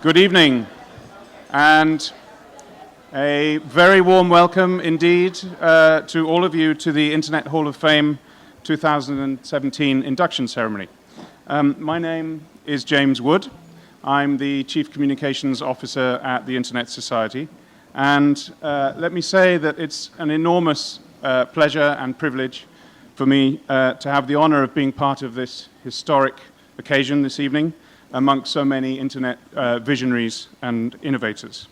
Good evening, and a very warm welcome indeed to all of you to the Internet Hall of Fame 2017 induction ceremony. My name is James Wood. I'm the Chief Communications Officer at the Internet Society, and let me say that it's an enormous pleasure and privilege for me to have the honor of being part of this historic occasion this evening amongst so many Internet visionaries and innovators.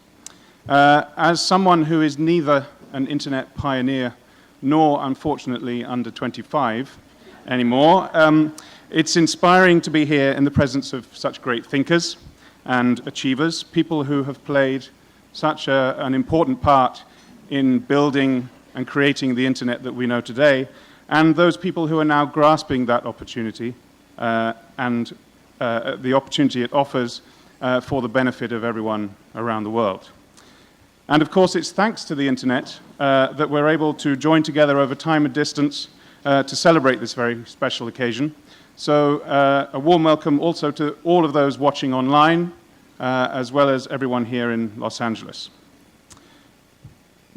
As someone who is neither an Internet pioneer nor, unfortunately, under 25 anymore, it's inspiring to be here in the presence of such great thinkers and achievers, people who have played such an important part in building and creating the Internet that we know today, and those people who are now grasping that opportunity and the opportunity it offers for the benefit of everyone around the world. And of course, it's thanks to the Internet that we're able to join together over time and distance to celebrate this very special occasion. So a warm welcome also to all of those watching online, as well as everyone here in Los Angeles.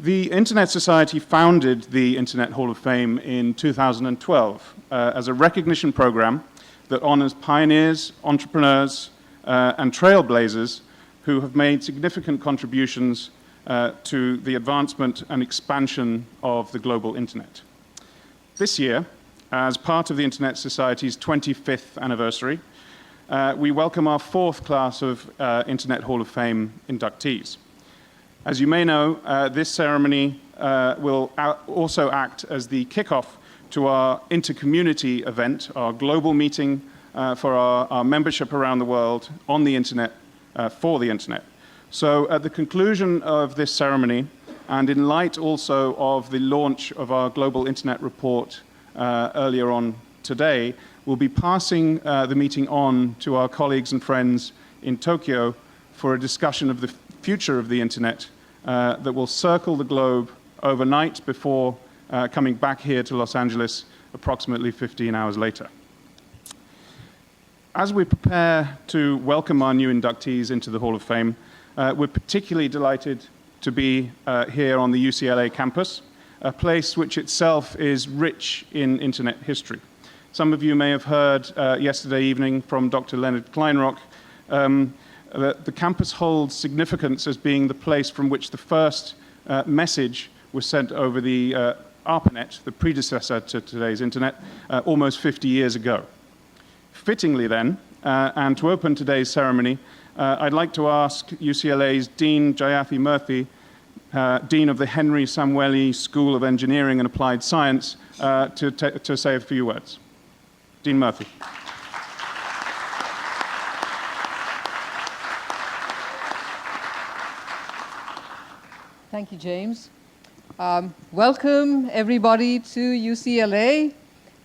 The Internet Society founded the Internet Hall of Fame in 2012 as a recognition program that honors pioneers, entrepreneurs, and trailblazers who have made significant contributions to the advancement and expansion of the global Internet. This year, as part of the Internet Society's 25th anniversary, we welcome our fourth class of Internet Hall of Fame inductees. As you may know, this ceremony will also act as the kickoff to our inter-community event, our global meeting for our membership around the world on the Internet, for the Internet. So at the conclusion of this ceremony, and in light also of the launch of our Global Internet Report earlier on today, we'll be passing the meeting on to our colleagues and friends in Tokyo for a discussion of the future of the Internet that will circle the globe overnight before coming back here to Los Angeles approximately 15 hours later. As we prepare to welcome our new inductees into the Hall of Fame, we're particularly delighted to be here on the UCLA campus, a place which itself is rich in Internet history. Some of you may have heard yesterday evening from Dr. Leonard Kleinrock that the campus holds significance as being the place from which the first message was sent over the ARPANET, the predecessor to today's Internet, almost 50 years ago. Fittingly then, and to open today's ceremony, I'd like to ask UCLA's Dean Jayathi Murthy, Dean of the Henry Samueli School of Engineering and Applied Science, to say a few words. Dean Murthy. Thank you, James. Welcome, everybody, to UCLA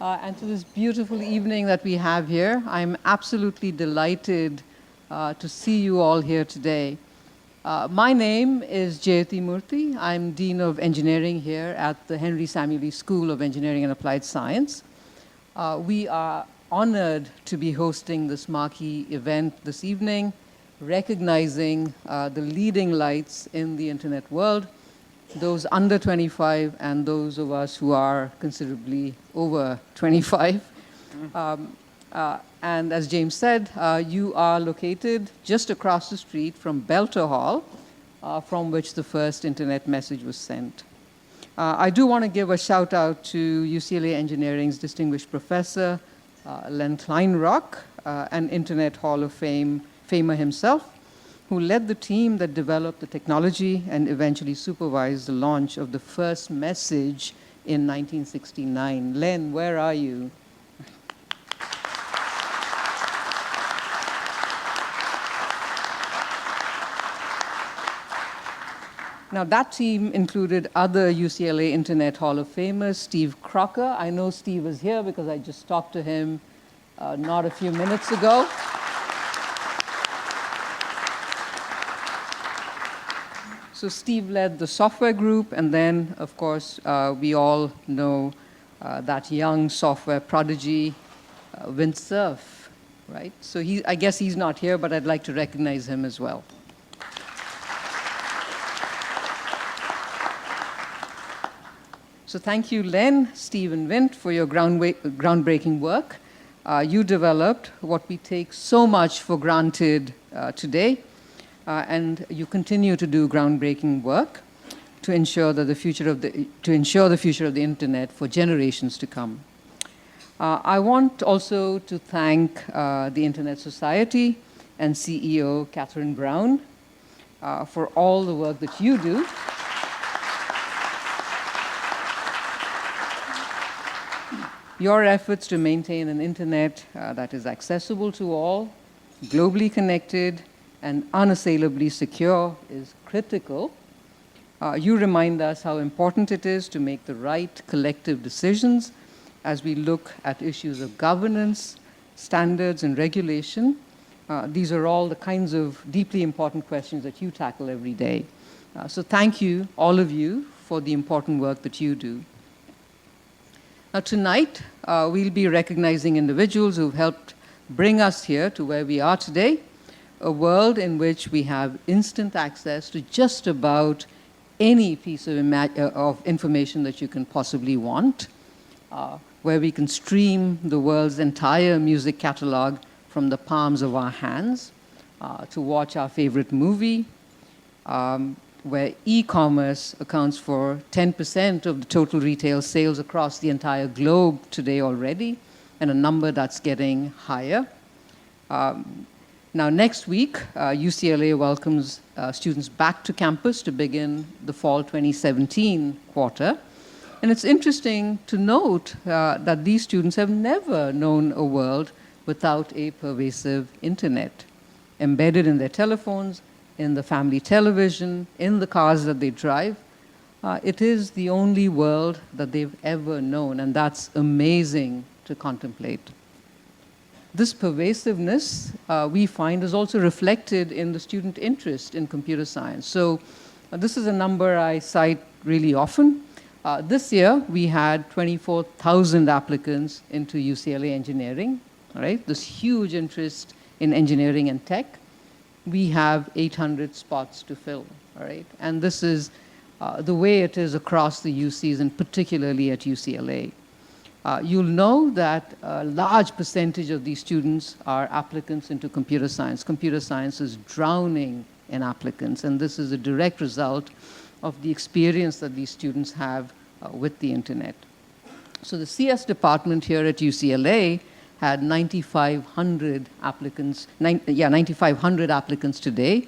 and to this beautiful evening that we have here. I'm absolutely delighted to see you all here today. My name is Jayathi Murthy. I'm Dean of Engineering here at the Henry Samueli School of Engineering and Applied Science. We are honored to be hosting this marquee event this evening, recognizing the leading lights in the Internet world, those under 25 and those of us who are considerably over 25. And as James said, you are located just across the street from Belter Hall, from which the first Internet message was sent. I do want to give a shout out to UCLA Engineering's distinguished professor, Len Kleinrock, an Internet Hall of Famer himself, who led the team that developed the technology and eventually supervised the launch of the first message in 1969. Len, where are you? Now, that team included other UCLA Internet Hall of Famers, Steve Crocker. I know Steve is here because I just talked to him not a few minutes ago. So Steve led the software group, and then, of course, we all know that young software prodigy, Vint Cerf. right? So I guess he's not here, but I'd like to recognize him as well. So thank you, Len, Steve, and Vint, for your groundbreaking work. You developed what we take so much for granted today, and you continue to do groundbreaking work to ensure the future of the internet for generations to come. I want also to thank the Internet Society and CEO Catherine Brown for all the work that you do. Your efforts to maintain an internet that is accessible to all, globally connected, and unassailably secure is critical. You remind us how important it is to make the right collective decisions as we look at issues of governance, standards, and regulation. These are all the kinds of deeply important questions that you tackle every day. So thank you, all of you, for the important work that you do. Now tonight, we'll be recognizing individuals who've helped bring us here to where we are today, a world in which we have instant access to just about any piece of information that you can possibly want, where we can stream the world's entire music catalog from the palms of our hands, to watch our favorite movie, where e-commerce accounts for 10% of the total retail sales across the entire globe today already, and a number that's getting higher. Now, next week, UCLA welcomes students back to campus to begin the fall 2017 quarter. And it's interesting to note that these students have never known a world without a pervasive internet, embedded in their telephones, in the family television, in the cars that they drive. It is the only world that they've ever known, and that's amazing to contemplate. This pervasiveness, we find, is also reflected in the student interest in computer science. So this is a number I cite really often. This year, we had 24,000 applicants into UCLA engineering, all right? This huge interest in engineering and tech. We have 800 spots to fill, all right? And this is the way it is across the UCs, and particularly at UCLA. You'll know that a large percentage of these students are applicants into computer science. Computer science is drowning in applicants, and this is a direct result of the experience that these students have with the internet. So the CS department here at UCLA had 9,500 applicants, 9,500 applicants today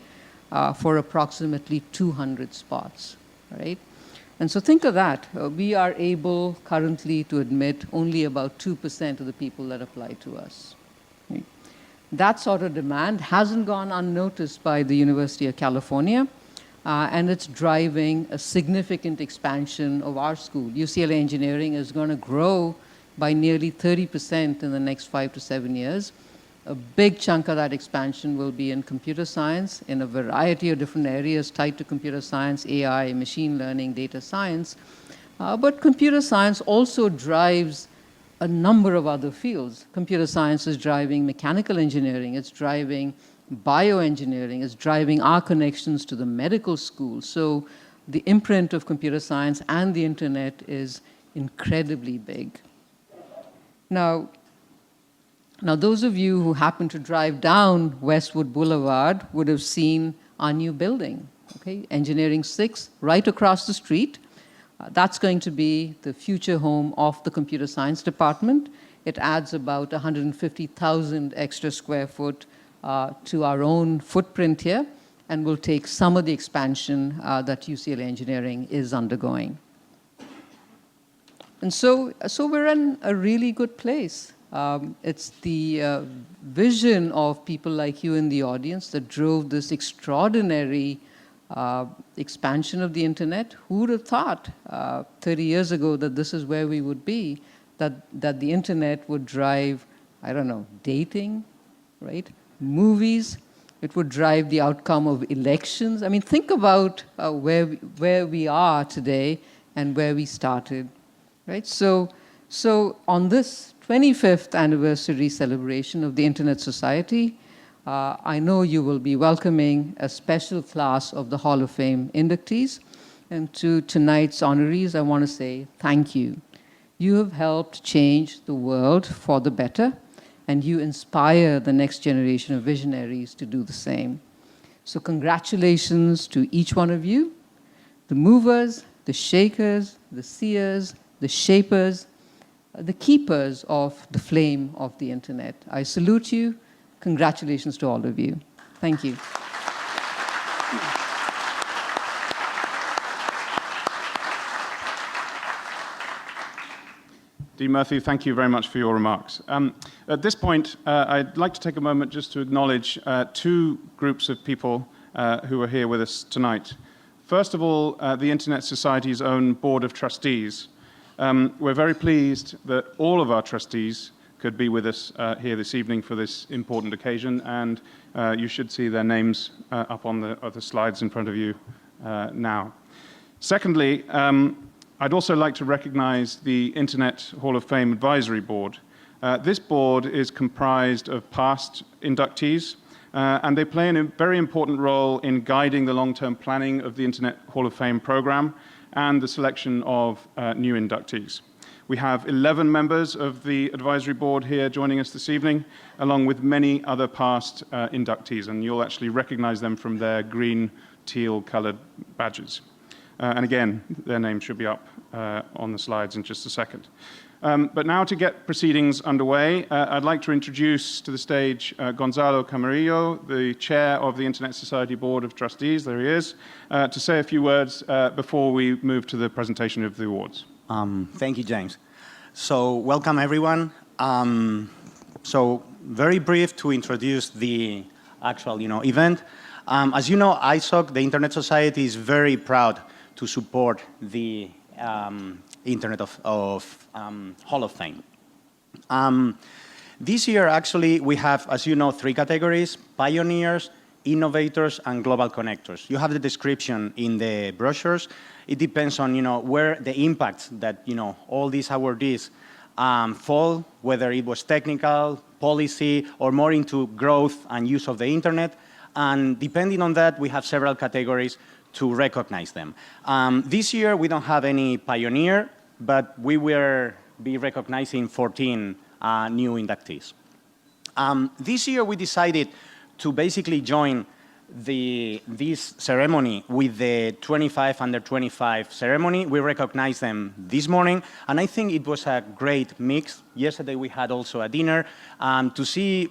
for approximately 200 spots, right? And so think of that. We are able currently to admit only about 2% of the people that apply to us. Right? That sort of demand hasn't gone unnoticed by the University of California, and it's driving a significant expansion of our school. UCLA Engineering is going to grow by nearly 30% in the next 5 to 7 years. A big chunk of that expansion will be in computer science in a variety of different areas tied to computer science, AI, machine learning, data science. But computer science also drives a number of other fields. Computer science is driving mechanical engineering, it's driving bioengineering, it's driving our connections to the medical school. So the imprint of computer science and the internet is incredibly big. Now, those of you who happen to drive down Westwood Boulevard would have seen our new building, okay? Engineering 6, right across the street. That's going to be the future home of the computer science department. It adds about 150,000 extra square foot to our own footprint here, and will take some of the expansion that UCLA Engineering is undergoing. And so we're in a really good place. It's the vision of people like you in the audience that drove this extraordinary expansion of the internet. Who would have thought 30 years ago that this is where we would be, that the internet would drive, I don't know, dating, right? Movies. It would drive the outcome of elections. I mean, think about where we are today and where we started, right? So on this 25th anniversary celebration of the Internet Society, I know you will be welcoming a special class of the Hall of Fame inductees. And to tonight's honorees, I want to say thank you. You have helped change the world for the better, and you inspire the next generation of visionaries to do the same. So congratulations to each one of you, the movers, the shakers, the seers, the shapers, the keepers of the flame of the internet. I salute you. Congratulations to all of you. Thank you. Dean Murphy, thank you very much for your remarks. At this point, I'd like to take a moment just to acknowledge two groups of people who are here with us tonight. First of all, the Internet Society's own Board of Trustees. We're very pleased that all of our trustees could be with us here this evening for this important occasion, and you should see their names up on the slides in front of you now. Secondly, I'd also like to recognize the Internet Hall of Fame Advisory Board. This board is comprised of past inductees, and they play a very important role in guiding the long-term planning of the Internet Hall of Fame program and the selection of new inductees. We have 11 members of the advisory board here joining us this evening, along with many other past inductees, and you'll actually recognize them from their green, teal-colored badges. And again, their names should be up on the slides in just a second. But now to get proceedings underway, I'd like to introduce to the stage Gonzalo Camarillo, the chair of the Internet Society Board of Trustees, there he is, to say a few words before we move to the presentation of the awards. Thank you, James. So welcome, everyone. So very brief to introduce the actual event. As you know, ISOC, the Internet Society, is very proud to support the Internet of Hall of Fame. This year, actually, we have, as you know, 3 categories: pioneers, innovators, and global connectors. You have the description in the brochures. It depends on, where the impacts that, all these awardees fall, whether it was technical, policy, or more into growth and use of the internet. And depending on that, we have several categories to recognize them. This year, we don't have any pioneer, but we will be recognizing 14 new inductees. This year, we decided to basically join this ceremony with the 25 under 25 ceremony. We recognized them this morning, and I think it was a great mix. Yesterday, we had also a dinner to see,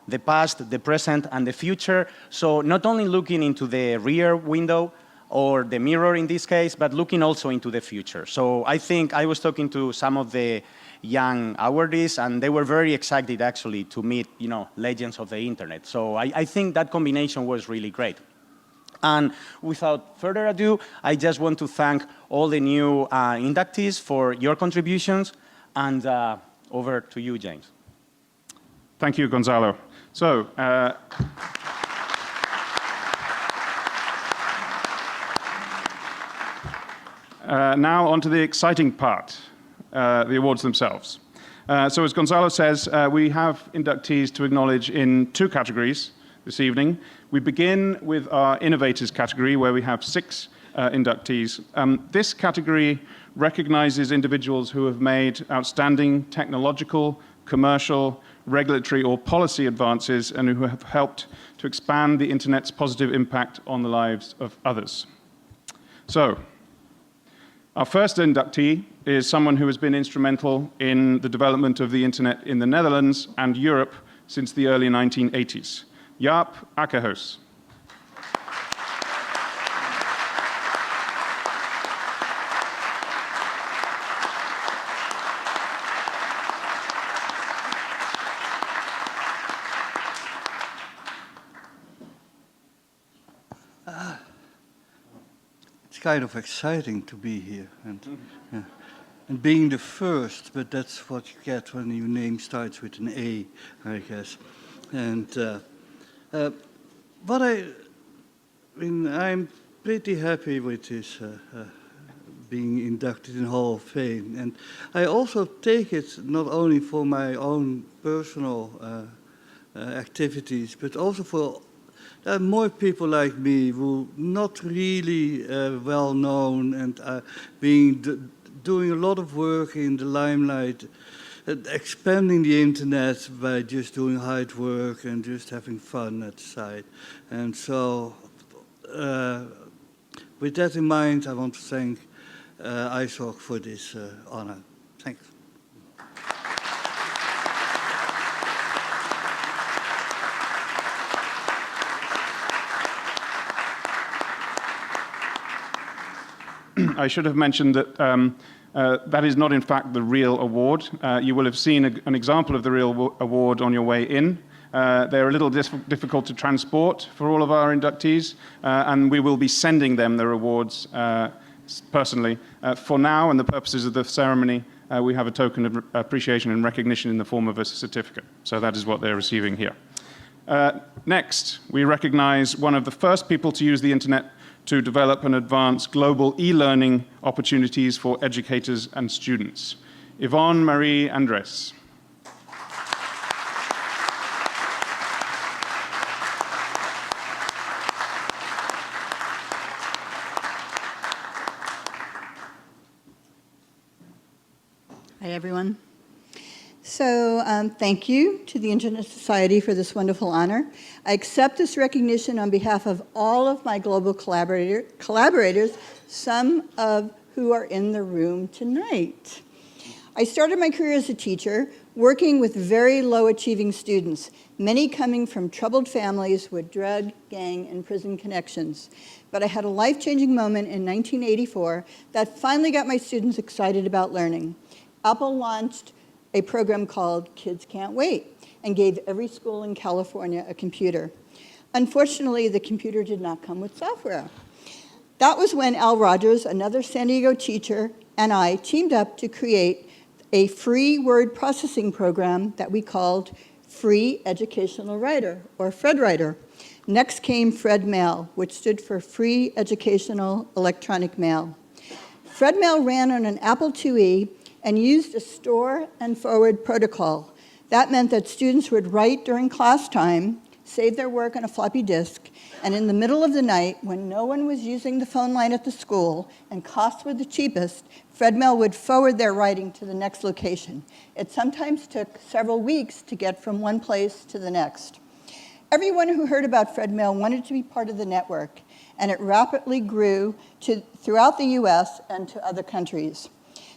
the past, the present, and the future. So not only looking into the rear window, or the mirror in this case, but looking also into the future. So I think I was talking to some of the young awardees, and they were very excited actually to meet, legends of the internet. So I think that combination was really great. And without further ado, I just want to thank all the new inductees for your contributions, and over to you, James. Thank you, Gonzalo. So, now on to the exciting part, the awards themselves. So as Gonzalo says, we have inductees to acknowledge in 2 categories this evening. We begin with our innovators category, where we have 6 inductees. This category recognizes individuals who have made outstanding technological, commercial, regulatory, or policy advances, and who have helped to expand the internet's positive impact on the lives of others. So, our first inductee is someone who has been instrumental in the development of the internet in the Netherlands and Europe since the early 1980s, Jaap Akkerhuis. It's kind of exciting to be here and being the first, but that's what you get when your name starts with an A, I guess. And I'm pretty happy with this being inducted in Hall of Fame. And I also take it not only for my own personal activities, but also for there are more people like me who not really well known and are doing a lot of work in the limelight, expanding the internet by just doing hard work and just having fun at the side. And so with that in mind, I want to thank ISOC for this honor. Thanks. I should have mentioned that that is not, in fact, the real award. You will have seen an example of the real award on your way in. They're a little difficult to transport for all of our inductees, and we will be sending them their awards personally. For now, and the purposes of the ceremony, we have a token of appreciation and recognition in the form of a certificate. So that is what they're receiving here. Next, we recognize one of the first people to use the internet to develop and advance global e-learning opportunities for educators and students. Yvonne Marie Andres. Hi, everyone. So thank you to the Internet Society for this wonderful honor. I accept this recognition on behalf of all of my global collaborators, some of who are in the room tonight. I started my career as a teacher, working with very low-achieving students, many coming from troubled families with drug, gang, and prison connections. But I had a life-changing moment in 1984 that finally got my students excited about learning. Apple launched a program called Kids Can't Wait and gave every school in California a computer. Unfortunately, the computer did not come with software. That was when Al Rogers, another San Diego teacher, and I teamed up to create a free word processing program that we called Free Educational Writer, or FredWriter. Next came FredMail, which stood for Free Educational Electronic Mail. FredMail ran on an Apple IIe and used a store and forward protocol. That meant that students would write during class time, save their work on a floppy disk, and in the middle of the night, when no one was using the phone line at the school and costs were the cheapest, FredMail would forward their writing to the next location. It sometimes took several weeks to get from one place to the next. Everyone who heard about FredMail wanted to be part of the network, and it rapidly grew throughout the US and to other countries.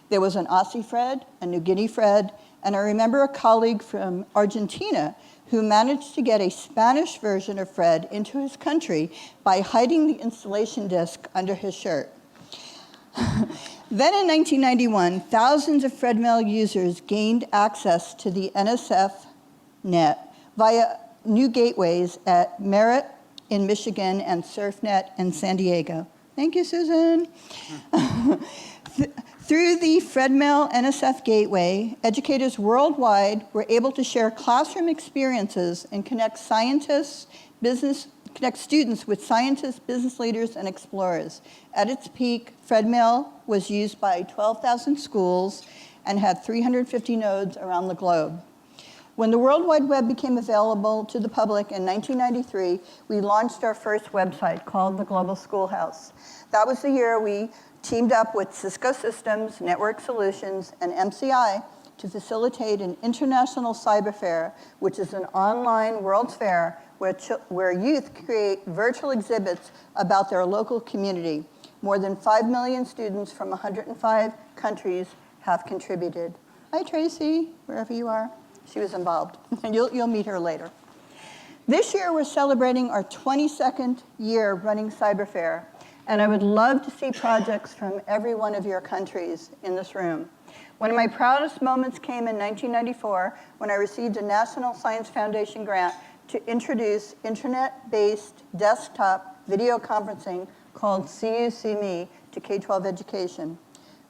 There was an Aussie Fred, a New Guinea Fred, and I remember a colleague from Argentina who managed to get a Spanish version of Fred into his country by hiding the installation disk under his shirt. Then in 1991, thousands of FredMail users gained access to the NSF net via new gateways at Merritt in Michigan and SurfNet in San Diego. Thank you, Susan. Through the FredMail NSF gateway, educators worldwide were able to share classroom experiences and connect students with scientists, business leaders, and explorers. At its peak, FredMail was used by 12,000 schools and had 350 nodes around the globe. When the World Wide Web became available to the public in 1993, we launched our first website called the Global Schoolhouse. That was the year we teamed up with Cisco Systems, Network Solutions, and MCI to facilitate an international cyber fair, which is an online World's Fair where youth create virtual exhibits about their local community. More than 5 million students from 105 countries have contributed. Hi, Tracy, wherever you are. She was involved, and you'll meet her later. This year, we're celebrating our 22nd year running Cyber Fair, and I would love to see projects from every one of your countries in this room. One of my proudest moments came in 1994 when I received a National Science Foundation grant to introduce internet-based desktop video conferencing called See You, See Me to K-12 education.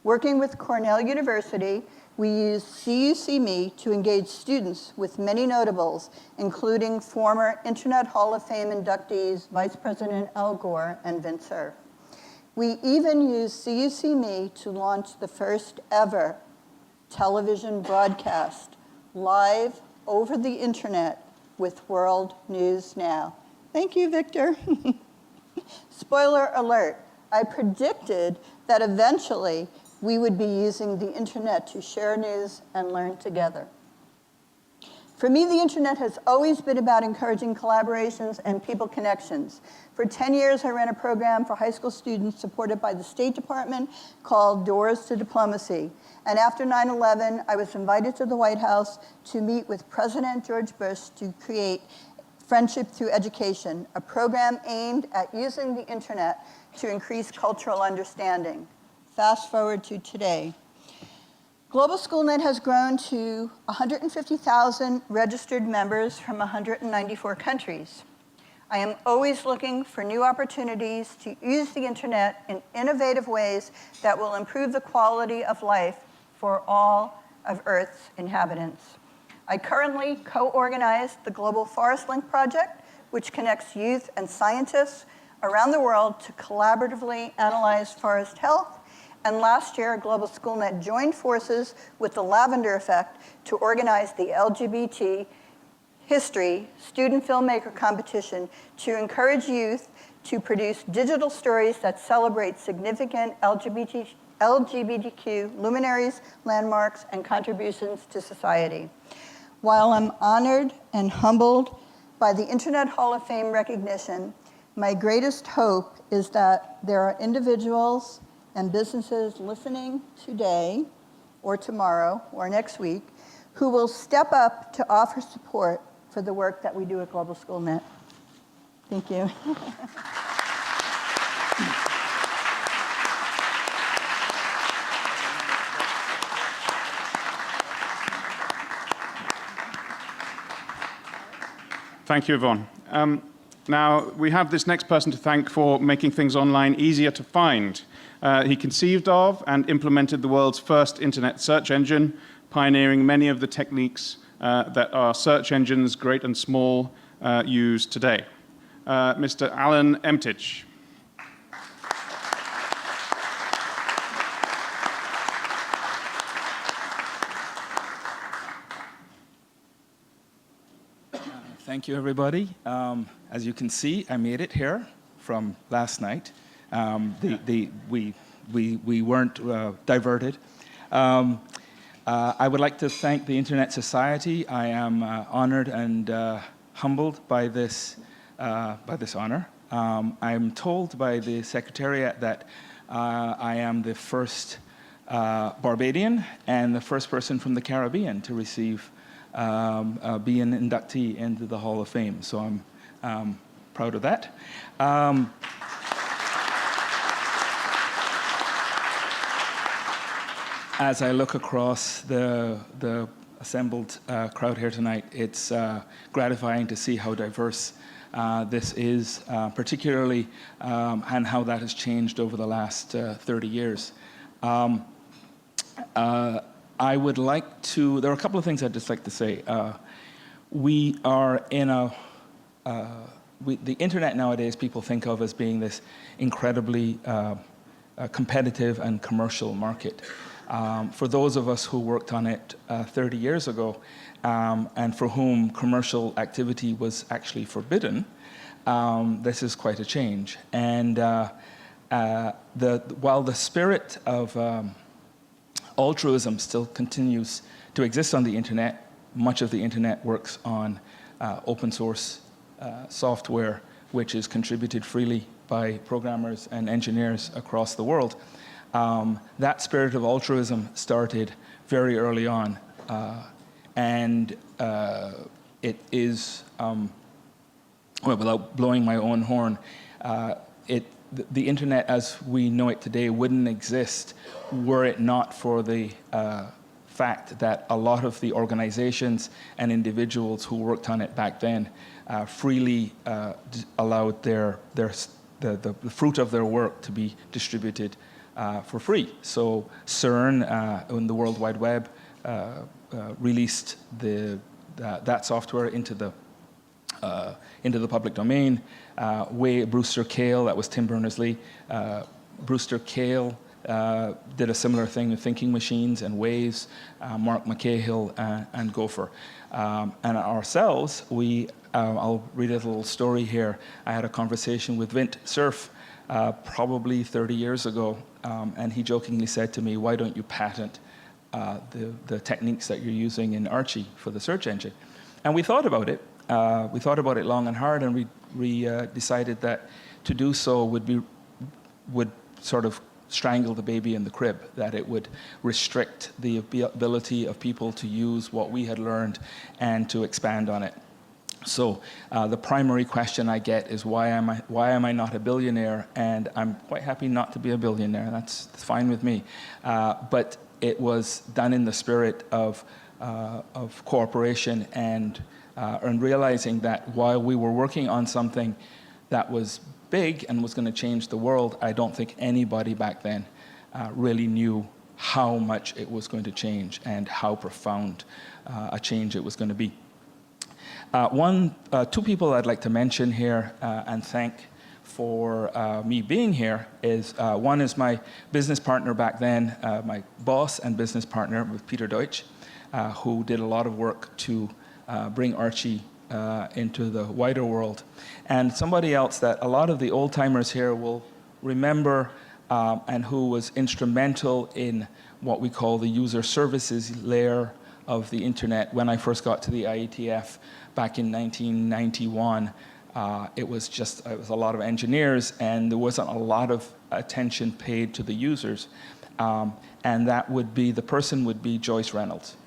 Working with Cornell University, we used See You, See Me to engage students with many notables, including former Internet Hall of Fame inductees, Vice President Al Gore and Vint Cerf. We even used CUC-Me to launch the first ever television broadcast live over the internet with World News Now. Thank you, Victor. Spoiler alert, I predicted that eventually we would be using the internet to share news and learn together. For me, the internet has always been about encouraging collaborations and people connections. For 10 years, I ran a program for high school students supported by the State Department called Doors to Diplomacy. And after 9/11, I was invited to the White House to meet with President George Bush to create Friendship Through Education, a program aimed at using the internet to increase cultural understanding. Fast forward to today. Global SchoolNet has grown to 150,000 registered members from 194 countries. I am always looking for new opportunities to use the internet in innovative ways that will improve the quality of life for all of Earth's inhabitants. I currently co-organize the Global Forest Link project, which connects youth and scientists around the world to collaboratively analyze forest health. And last year, Global SchoolNet joined forces with the Lavender Effect to organize the LGBT History Student Filmmaker Competition to encourage youth to produce digital stories that celebrate significant LGBTQ luminaries, landmarks, and contributions to society. While I'm honored and humbled by the Internet Hall of Fame recognition, my greatest hope is that there are individuals and businesses listening today or tomorrow or next week who will step up to offer support for the work that we do at Global SchoolNet. Thank you. Thank you, Yvonne. Now, we have this next person to thank for making things online easier to find. He conceived of and implemented the world's first internet search engine, pioneering many of the techniques that our search engines, great and small, use today. Mr. Alan Emtich. Thank you, everybody. As you can see, I made it here from last night. We weren't diverted. I would like to thank the Internet Society. I am honored and humbled by this honor. I'm told by the Secretariat that I am the first Barbadian and the first person from the Caribbean to receive be an inductee into the Hall of Fame. So I'm proud of that. As I look across the assembled crowd here tonight, it's gratifying to see how diverse this is, particularly, and how that has changed over the last 30 years. I would like to, there are a couple of things I'd just like to say. We are in the internet nowadays people think of as being this incredibly competitive and commercial market. For those of us who worked on it 30 years ago, and for whom commercial activity was actually forbidden, this is quite a change. And while the spirit of altruism still continues to exist on the internet, much of the internet works on open source software, which is contributed freely by programmers and engineers across the world. That spirit of altruism started very early on, and it is, well, without blowing my own horn, the internet as we know it today wouldn't exist were it not for the fact that a lot of the organizations and individuals who worked on it back then freely allowed the fruit of their work to be distributed for free. So CERN in the World Wide Web released that software into the public domain. Brewster Kahle, that was Tim Berners-Lee, Brewster Kahle did a similar thing with Thinking Machines and Waves, Mark McCahill and Gopher. And ourselves, I'll read a little story here. I had a conversation with Vint Cerf probably 30 years ago, and he jokingly said to me, "Why don't you patent the techniques that you're using in Archie for the search engine?" And we thought about it. We thought about it long and hard, and we decided that to do so would sort of strangle the baby in the crib, that it would restrict the ability of people to use what we had learned and to expand on it. So the primary question I get is, why am I not a billionaire? And I'm quite happy not to be a billionaire. That's fine with me. But it was done in the spirit of cooperation and realizing that while we were working on something that was big and was going to change the world, I don't think anybody back then really knew how much it was going to change and how profound a change it was going to be. Two people I'd like to mention here and thank for me being here is, one is my business partner back then, my boss and business partner with Peter Deutsch, who did a lot of work to bring Archie into the wider world. And somebody else that a lot of the old timers here will remember and who was instrumental in what we call the user services layer of the internet. When I first got to the IETF back in 1991, it was a lot of engineers, and there wasn't a lot of attention paid to the users. And the person would be Joyce Reynolds.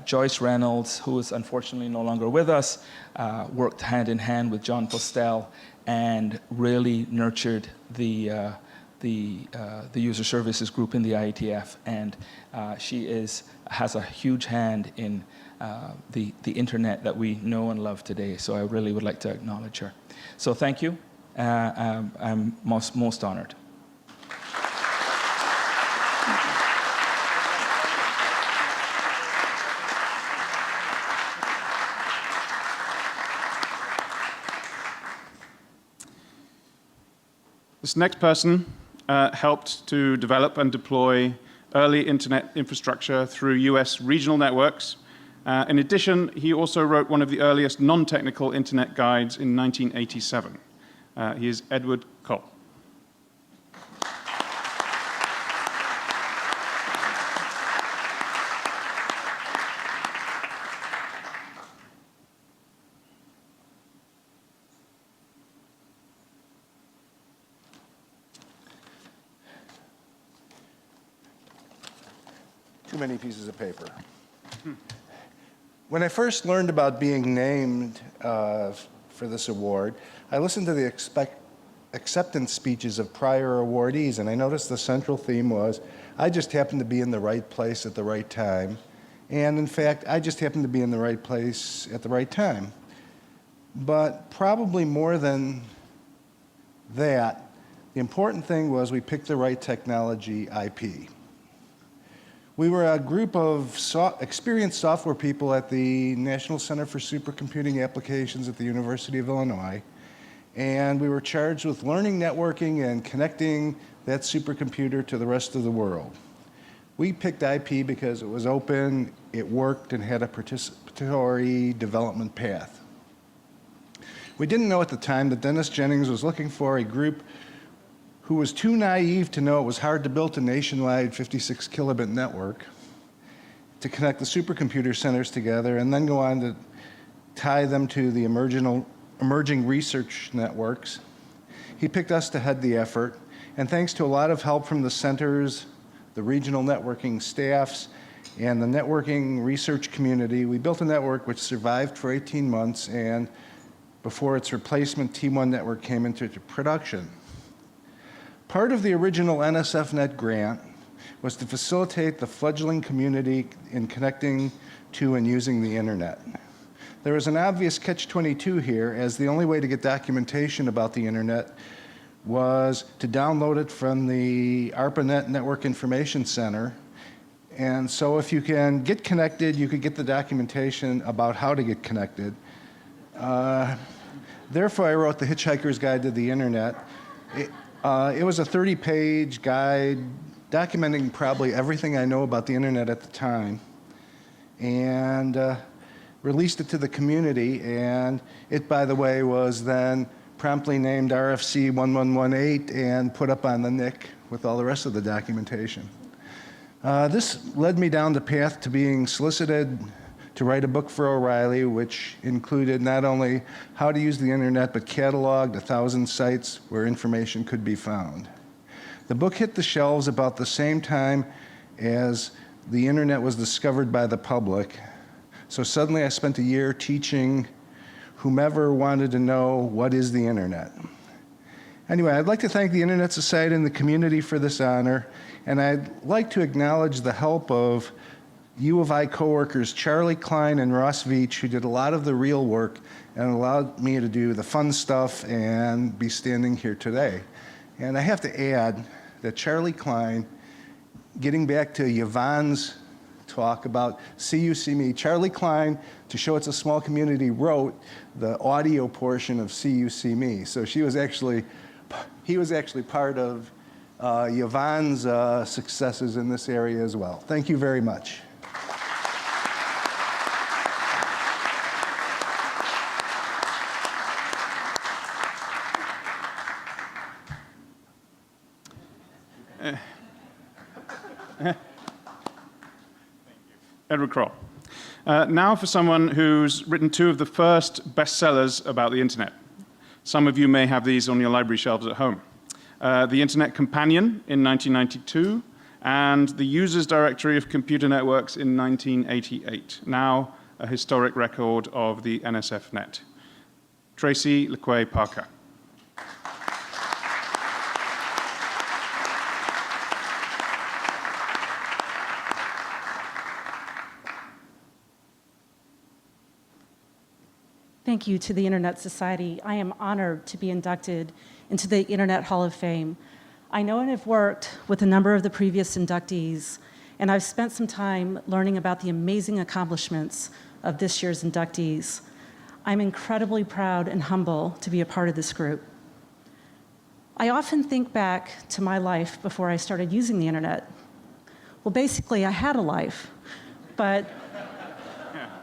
Joyce Reynolds, who is unfortunately no longer with us, worked hand in hand with John Postel and really nurtured the user services group in the IETF. And she has a huge hand in the internet that we know and love today. So I really would like to acknowledge her. So thank you. I'm most honored. This next person helped to develop and deploy early internet infrastructure through US regional networks. In addition, he also wrote one of the earliest non-technical internet guides in 1987. He is Edward Cole. Too many pieces of paper. When I first learned about being named for this award, I listened to the acceptance speeches of prior awardees, and I noticed the central theme was, I just happened to be in the right place at the right time. And in fact, I just happened to be in the right place at the right time. But probably more than that, the important thing was we picked the right technology IP. We were a group of experienced software people at the National Center for Supercomputing Applications at the University of Illinois, and we were charged with learning networking and connecting that supercomputer to the rest of the world. We picked IP because it was open, it worked, and had a participatory development path. We didn't know at the time that Dennis Jennings was looking for a group who was too naive to know it was hard to build a nationwide 56 kilobit network to connect the supercomputer centers together and then go on to tie them to the emerging research networks. He picked us to head the effort, and thanks to a lot of help from the centers, the regional networking staffs, and the networking research community, we built a network which survived for 18 months, and before its replacement T1 network came into production. Part of the original NSFNet grant was to facilitate the fledgling community in connecting to and using the internet. There was an obvious catch-22 here, as the only way to get documentation about the internet was to download it from the ARPANET Network Information Center. And so if you can get connected, you could get the documentation about how to get connected. Therefore, I wrote The Hitchhiker's Guide to the Internet. It was a 30-page guide documenting probably everything I know about the internet at the time, and released it to the community. And it, by the way, was then promptly named RFC 1118 and put up on the NIC with all the rest of the documentation. This led me down the path to being solicited to write a book for O'Reilly, which included not only how to use the internet, but cataloged 1,000 sites where information could be found. The book hit the shelves about the same time as the internet was discovered by the public. So suddenly I spent a year teaching whomever wanted to know what is the internet. Anyway, I'd like to thank the Internet Society and the community for this honor, and I'd like to acknowledge the help of U of I coworkers Charlie Klein and Ross Veach, who did a lot of the real work and allowed me to do the fun stuff and be standing here today. And I have to add that Charlie Klein, getting back to Yvonne's talk about See You, See Me, Charlie Klein, to show it's a small community, wrote the audio portion of See You, See Me. So he was actually part of Yvonne's successes in this area as well. Thank you very much. Edward Kroll. Now for someone who's written two of the first bestsellers about the internet. Some of you may have these on your library shelves at home. The Internet Companion in 1992 and The User's Directory of Computer Networks in 1988, now a historic record of the NSFNet. Tracy LeQuay Parker. Thank you to the Internet Society. I am honored to be inducted into the Internet Hall of Fame. I know and have worked with a number of the previous inductees, and I've spent some time learning about the amazing accomplishments of this year's inductees. I'm incredibly proud and humble to be a part of this group. I often think back to my life before I started using the internet. Well, basically, I had a life, but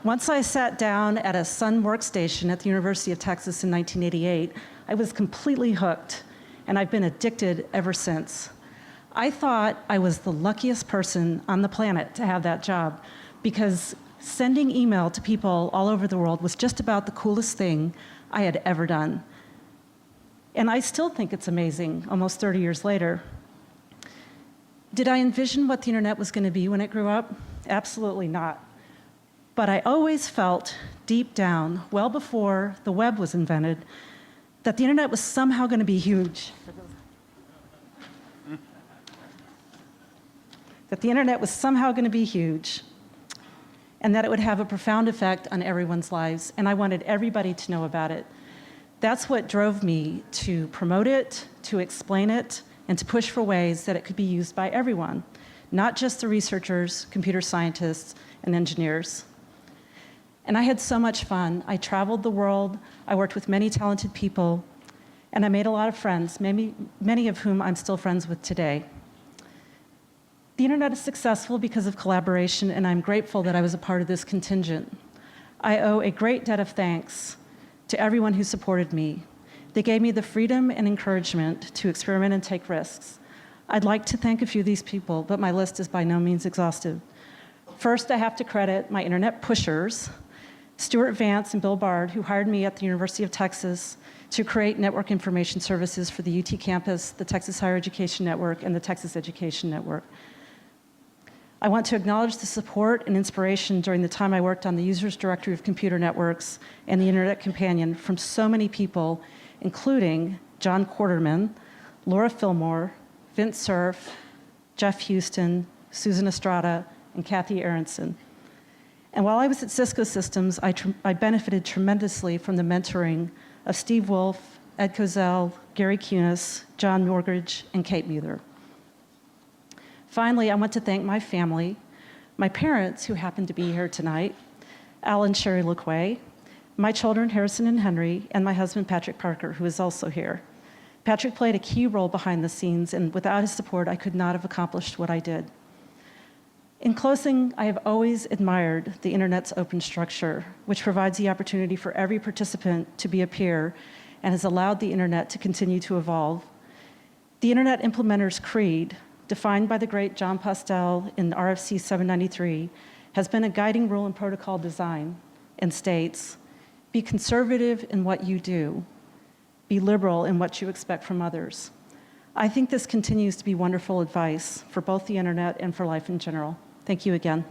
once I sat down at a Sun workstation at the University of Texas in 1988, I was completely hooked, and I've been addicted ever since. I thought I was the luckiest person on the planet to have that job, because sending email to people all over the world was just about the coolest thing I had ever done. And I still think it's amazing, almost 30 years later. Did I envision what the internet was going to be when it grew up? Absolutely not. But I always felt deep down, well before the web was invented, that the internet was somehow going to be huge. That the internet was somehow going to be huge, and that it would have a profound effect on everyone's lives, and I wanted everybody to know about it. That's what drove me to promote it, to explain it, and to push for ways that it could be used by everyone, not just the researchers, computer scientists, and engineers. And I had so much fun. I traveled the world, I worked with many talented people, and I made a lot of friends, many of whom I'm still friends with today. The internet is successful because of collaboration, and I'm grateful that I was a part of this contingent. I owe a great debt of thanks to everyone who supported me. They gave me the freedom and encouragement to experiment and take risks. I'd like to thank a few of these people, but my list is by no means exhaustive. First, I have to credit my internet pushers, Stuart Vance and Bill Bard, who hired me at the University of Texas to create network information services for the UT campus, the Texas Higher Education Network, and the Texas Education Network. I want to acknowledge the support and inspiration during the time I worked on the User's Directory of Computer Networks and the Internet Companion from so many people, including John Quarterman, Laura Fillmore, Vince Cerf, Jeff Houston, Susan Estrada, and Kathy Aronson. And while I was at Cisco Systems, I benefited tremendously from the mentoring of Steve Wolf, Ed Kozel, Gary Kunis, John Morgridge, and Kate Muther. Finally, I want to thank my family, my parents, who happen to be here tonight, Al and Sherry LeQuay, my children, Harrison and Henry, and my husband, Patrick Parker, who is also here. Patrick played a key role behind the scenes, and without his support, I could not have accomplished what I did. In closing, I have always admired the Internet's open structure, which provides the opportunity for every participant to be a peer and has allowed the Internet to continue to evolve. The Internet Implementer's Creed, defined by the great John Postel in RFC 793, has been a guiding rule in protocol design and states, be conservative in what you do, be liberal in what you expect from others. I think this continues to be wonderful advice for both the Internet and for life in general. Thank you again.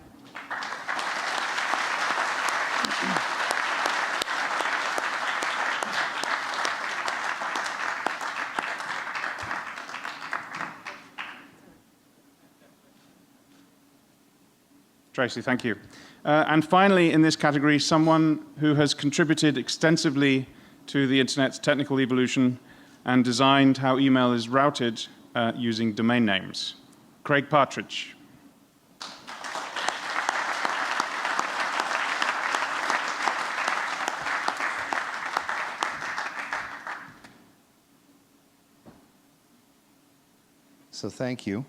Tracy, thank you. And finally, in this category, someone who has contributed extensively to the Internet's technical evolution and designed how email is routed using domain names. Craig Partridge. So thank you.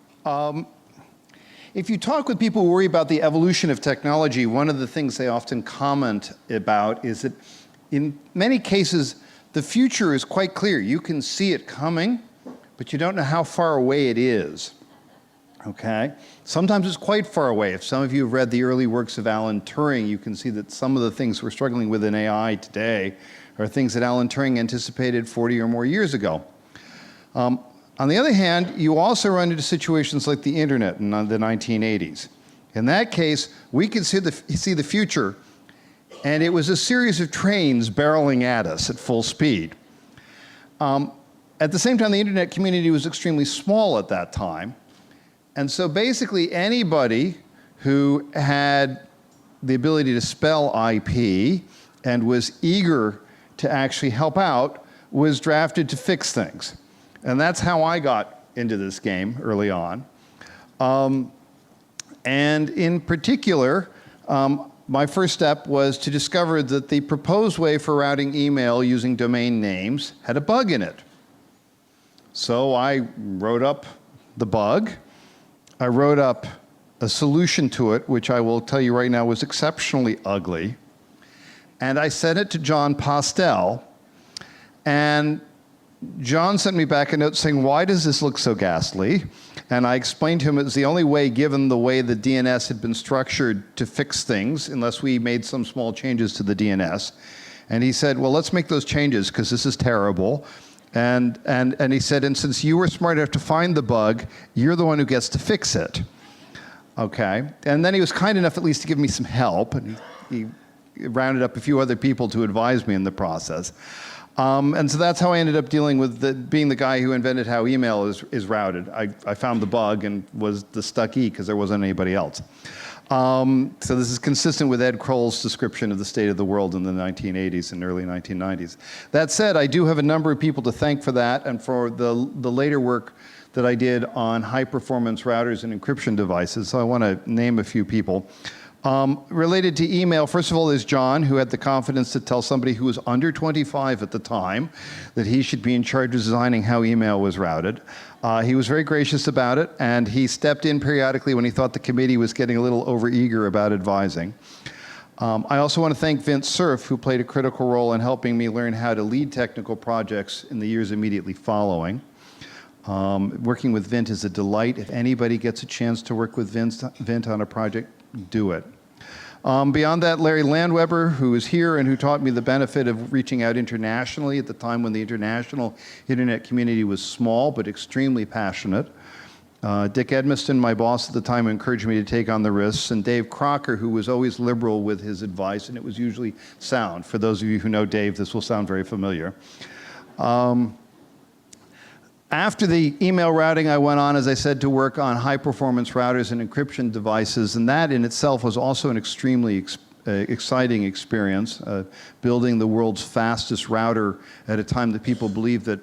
If you talk with people who worry about the evolution of technology, one of the things they often comment about is that in many cases, the future is quite clear. You can see it coming, but you don't know how far away it is. Okay? Sometimes it's quite far away. If some of you have read the early works of Alan Turing, you can see that some of the things we're struggling with in AI today are things that Alan Turing anticipated 40 or more years ago. On the other hand, you also run into situations like the internet in the 1980s. In that case, we could see the future, and it was a series of trains barreling at us at full speed. At the same time, the internet community was extremely small at that time, and so basically anybody who had the ability to spell IP and was eager to actually help out was drafted to fix things. And that's how I got into this game early on. And in particular, my first step was to discover that the proposed way for routing email using domain names had a bug in it. So I wrote up the bug. I wrote up a solution to it, which I will tell you right now was exceptionally ugly. And I sent it to John Postel. And John sent me back a note saying, why does this look so ghastly? And I explained to him it was the only way, given the way the DNS had been structured, to fix things, unless we made some small changes to the DNS. And he said, well, let's make those changes, because this is terrible. And he said, and since you were smart enough to find the bug, you're the one who gets to fix it. Okay. And then he was kind enough at least to give me some help, and he rounded up a few other people to advise me in the process. And so that's how I ended up dealing with being the guy who invented how email is routed. I found the bug and was the stuck-e because there wasn't anybody else. So this is consistent with Ed Kroll's description of the state of the world in the 1980s and early 1990s. That said, I do have a number of people to thank for that and for the later work that I did on high-performance routers and encryption devices. So I want to name a few people. Related to email, first of all, is John, who had the confidence to tell somebody who was under 25 at the time that he should be in charge of designing how email was routed. He was very gracious about it, and he stepped in periodically when he thought the committee was getting a little overeager about advising. I also want to thank Vince Cerf, who played a critical role in helping me learn how to lead technical projects in the years immediately following. Working with Vint is a delight. If anybody gets a chance to work with Vint on a project, do it. Beyond that, Larry Landweber, who is here and who taught me the benefit of reaching out internationally at the time when the international internet community was small but extremely passionate. Dick Edmiston, my boss at the time, encouraged me to take on the risks, and Dave Crocker, who was always liberal with his advice, and it was usually sound. For those of you who know Dave, this will sound very familiar. After the email routing, I went on, as I said, to work on high-performance routers and encryption devices, and that in itself was also an extremely exciting experience. Building the world's fastest router at a time that people believed that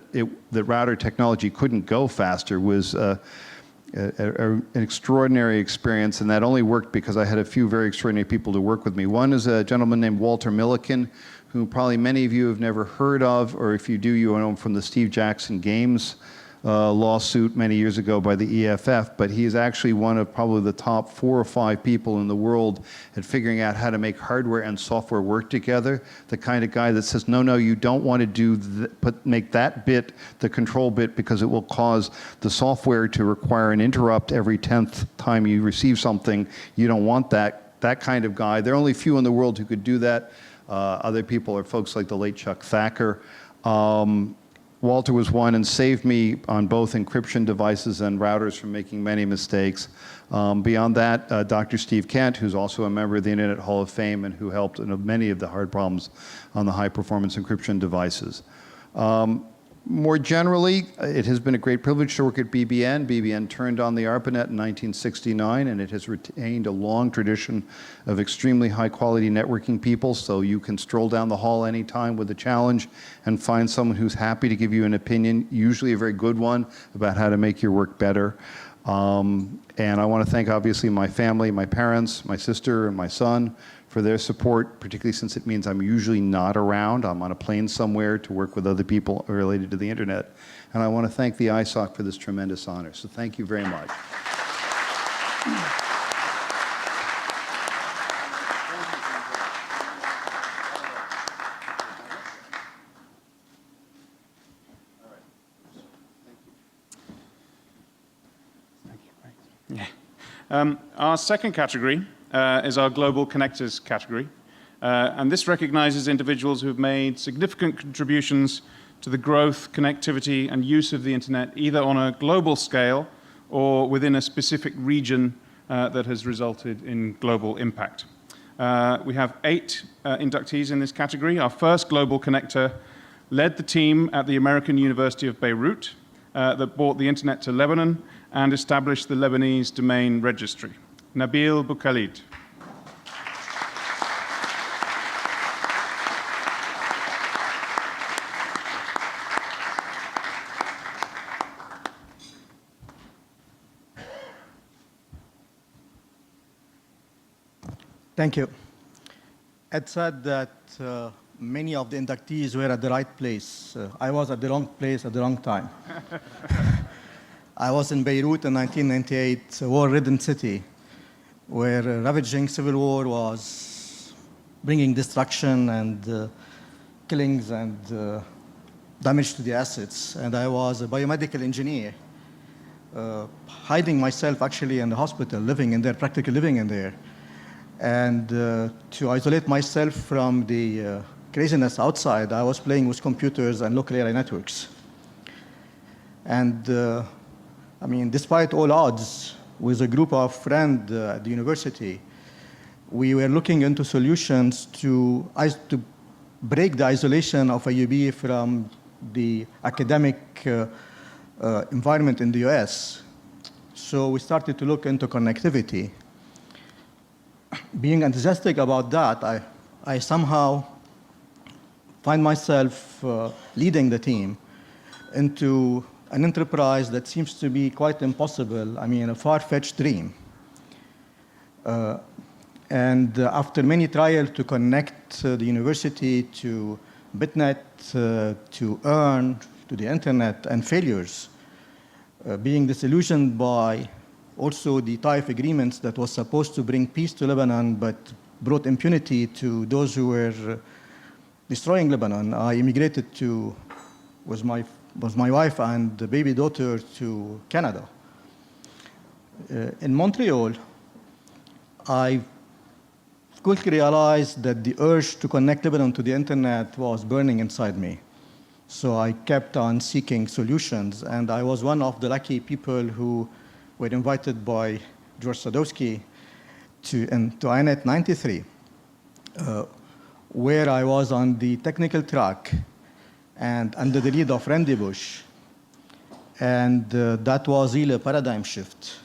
router technology couldn't go faster was an extraordinary experience, and that only worked because I had a few very extraordinary people to work with me. One is a gentleman named Walter Milliken, who probably many of you have never heard of, or if you do, you know him from the Steve Jackson Games lawsuit many years ago by the EFF, but he is actually one of probably the top 4 or 5 people in the world at figuring out how to make hardware and software work together. The kind of guy that says, no, no, you don't want to do make that bit the control bit because it will cause the software to require an interrupt every 10th time you receive something. You don't want that. That kind of guy. There are only few in the world who could do that. Other people are folks like the late Chuck Thacker. Walter was one and saved me on both encryption devices and routers from making many mistakes. Beyond that, Dr. Steve Kent, who's also a member of the Internet Hall of Fame and who helped in many of the hard problems on the high-performance encryption devices. More generally, it has been a great privilege to work at BBN. BBN turned on the ARPANET in 1969, and it has retained a long tradition of extremely high-quality networking people, so you can stroll down the hall anytime with a challenge and find someone who's happy to give you an opinion, usually a very good one, about how to make your work better. And I want to thank, obviously, my family, my parents, my sister, and my son for their support, particularly since it means I'm usually not around. I'm on a plane somewhere to work with other people related to the internet. And I want to thank the ISOC for this tremendous honor. So thank you very much. Our second category is our Global Connectors category. And this recognizes individuals who have made significant contributions to the growth, connectivity, and use of the internet, either on a global scale or within a specific region that has resulted in global impact. We have 8 inductees in this category. Our first global connector led the team at the American University of Beirut that brought the internet to Lebanon and established the Lebanese Domain Registry. Nabil Boukhalid. Thank you. Ed said that many of the inductees were at the right place. I was at the wrong place at the wrong time. I was in Beirut in 1998, a war-ridden city, where a ravaging civil war was bringing destruction and killings and damage to the assets. And I was a biomedical engineer, hiding myself actually in the hospital, living in there, practically living in there. And to isolate myself from the craziness outside, I was playing with computers and local area networks. And I mean, despite all odds, with a group of friends at the university, we were looking into solutions to break the isolation of IUB from the academic environment in the US. So we started to look into connectivity. Being enthusiastic about that, I somehow find myself leading the team into an enterprise that seems to be quite impossible, I mean, a far-fetched dream. And after many trials to connect the university to BitNet, to EARN, to the internet, and failures, being disillusioned by also the Taif agreements that was supposed to bring peace to Lebanon, but brought impunity to those who were destroying Lebanon, I immigrated with my wife and the baby daughter to Canada. In Montreal, I quickly realized that the urge to connect Lebanon to the internet was burning inside me. So I kept on seeking solutions, and I was one of the lucky people who were invited by George Sadowski to INET 93, where I was on the technical track and under the lead of Randy Bush. And that was really a paradigm shift.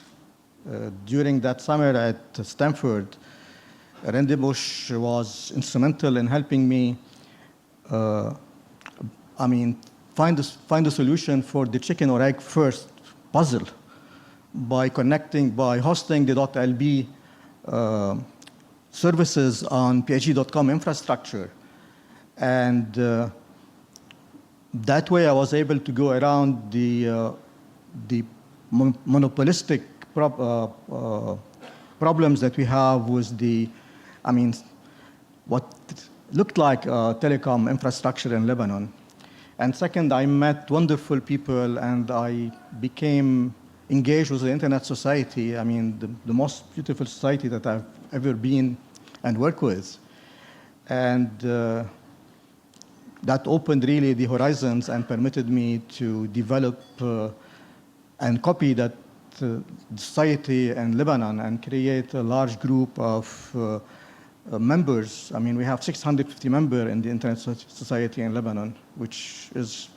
During that summer at Stanford, Randy Bush was instrumental in helping me find a solution for the chicken or egg first puzzle by hosting the .lb services on phg.com infrastructure. And that way I was able to go around the monopolistic problems that we have with what looked like telecom infrastructure in Lebanon. And second, I met wonderful people and I became engaged with the Internet Society. The most beautiful society that I've ever been and worked with. And that opened really the horizons and permitted me to develop and copy that society in Lebanon and create a large group of members. We have 650 members in the Internet Society in Lebanon, which is,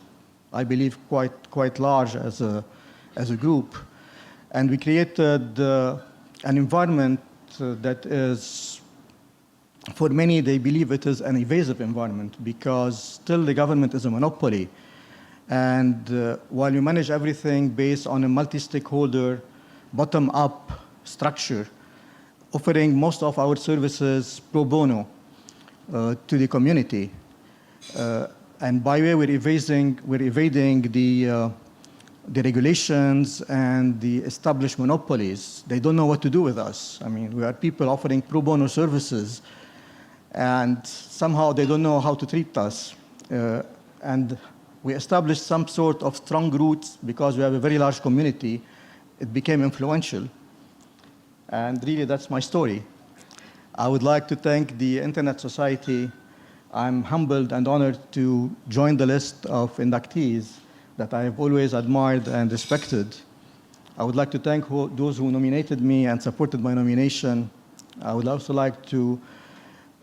I believe, quite large as a group. And we created an environment that is, for many, they believe it is an evasive environment because still the government is a monopoly. And while you manage everything based on a multi-stakeholder, bottom-up structure, offering most of our services pro bono to the community. And by the way, we're evading the regulations and the established monopolies. They don't know what to do with us. We are people offering pro bono services, and somehow they don't know how to treat us. And we established some sort of strong roots because we have a very large community. It became influential. And really, that's my story. I would like to thank the Internet Society. I'm humbled and honored to join the list of inductees that I have always admired and respected. I would like to thank those who nominated me and supported my nomination. I would also like to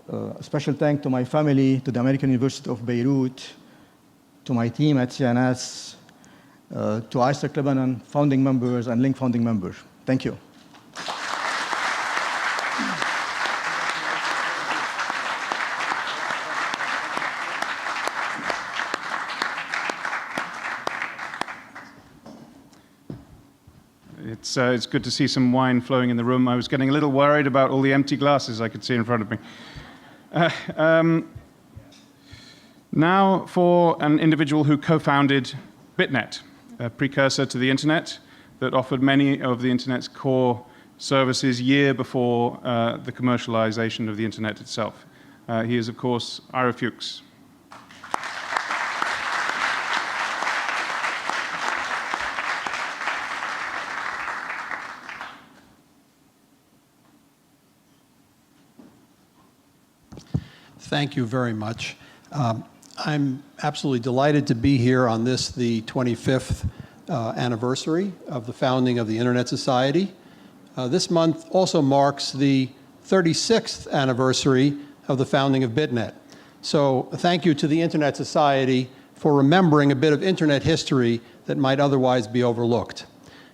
a special thank to my family, to the American University of Beirut, to my team at CNS, to ISAC Lebanon founding members and Link founding members. Thank you. It's good to see some wine flowing in the room. I was getting a little worried about all the empty glasses I could see in front of me. Now for an individual who co-founded BitNet, a precursor to the internet that offered many of the internet's core services year before the commercialization of the internet itself. He is, of course, Ira Fuchs. Thank you very much. I'm absolutely delighted to be here on this, the 25th anniversary of the founding of the Internet Society. This month also marks the 36th anniversary of the founding of BitNet. So thank you to the Internet Society for remembering a bit of Internet history that might otherwise be overlooked.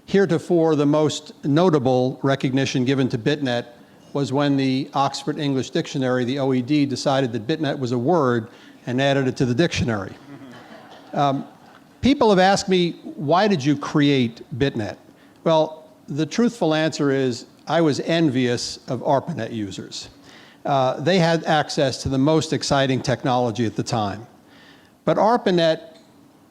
Heretofore, the most notable recognition given to BitNet was when the Oxford English Dictionary, the OED, decided that BitNet was a word and added it to the dictionary. People have asked me, why did you create BitNet? Well, the truthful answer is I was envious of ARPANET users. They had access to the most exciting technology at the time. But ARPANET,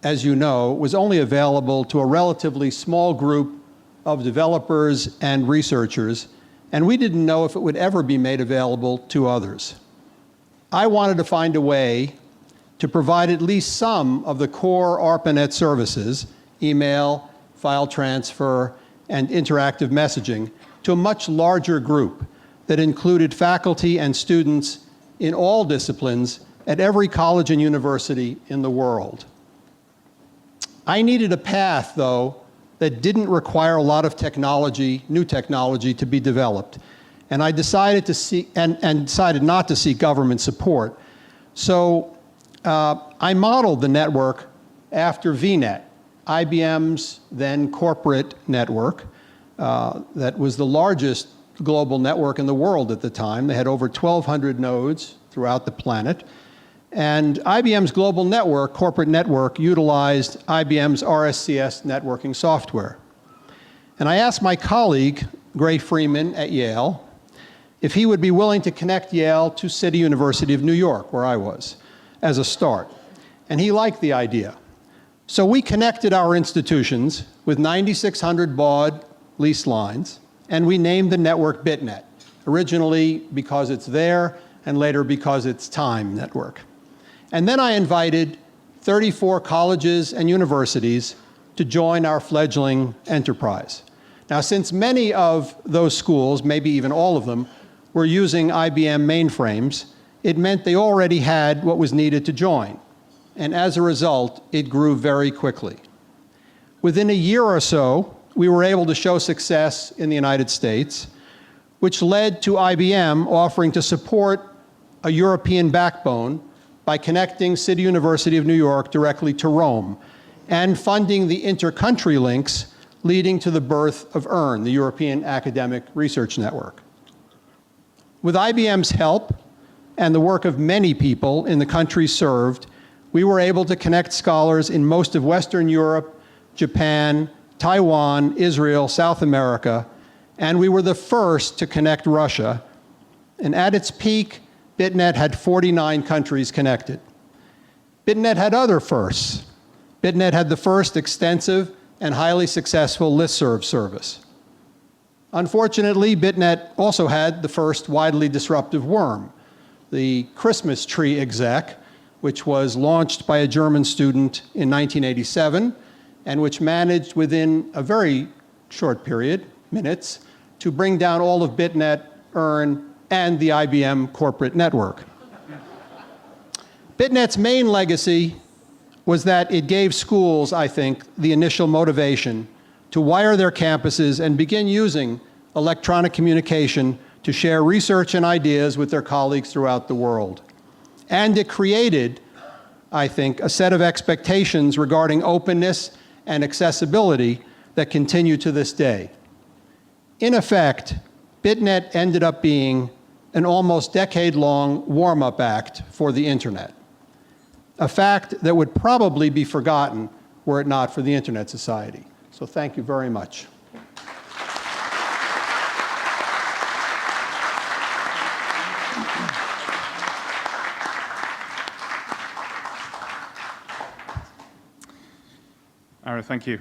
as you know, was only available to a relatively small group of developers and researchers, and we didn't know if it would ever be made available to others. I wanted to find a way to provide at least some of the core ARPANET services, email, file transfer, and interactive messaging, to a much larger group that included faculty and students in all disciplines at every college and university in the world. I needed a path, though, that didn't require a lot of technology, new technology, to be developed. And I decided to seek, and decided not to seek government support. So I modeled the network after VNet, IBM's then corporate network, that was the largest global network in the world at the time. They had over 1,200 nodes throughout the planet. And IBM's global network, corporate network, utilized IBM's RSCS networking software. And I asked my colleague, Gray Freeman at Yale, if he would be willing to connect Yale to City University of New York, where I was. as a start. And he liked the idea. So we connected our institutions with 9,600 baud leased lines, and we named the network BitNet, originally because it's there, and later because it's time network. And then I invited 34 colleges and universities to join our fledgling enterprise. Now, since many of those schools, maybe even all of them, were using IBM mainframes, it meant they already had what was needed to join. And as a result, it grew very quickly. Within a year or so, we were able to show success in the United States, which led to IBM offering to support a European backbone by connecting City University of New York directly to Rome and funding the inter-country links leading to the birth of EARN, the European Academic Research Network. With IBM's help and the work of many people in the countries served, we were able to connect scholars in most of Western Europe, Japan, Taiwan, Israel, South America, and we were the first to connect Russia. And at its peak, BitNet had 49 countries connected. BitNet had other firsts. BitNet had the first extensive and highly successful listserv service. Unfortunately, BitNet also had the first widely disruptive worm, the Christmas tree exec, which was launched by a German student in 1987, and which managed within a very short period, minutes, to bring down all of BitNet, EARN, and the IBM corporate network. BitNet's main legacy was that it gave schools, I think, the initial motivation to wire their campuses and begin using electronic communication to share research and ideas with their colleagues throughout the world. And it created, I think, a set of expectations regarding openness and accessibility that continue to this day. In effect, BitNet ended up being an almost decade-long warm-up act for the Internet, a fact that would probably be forgotten were it not for the Internet Society. So thank you very much. Ara, thank you.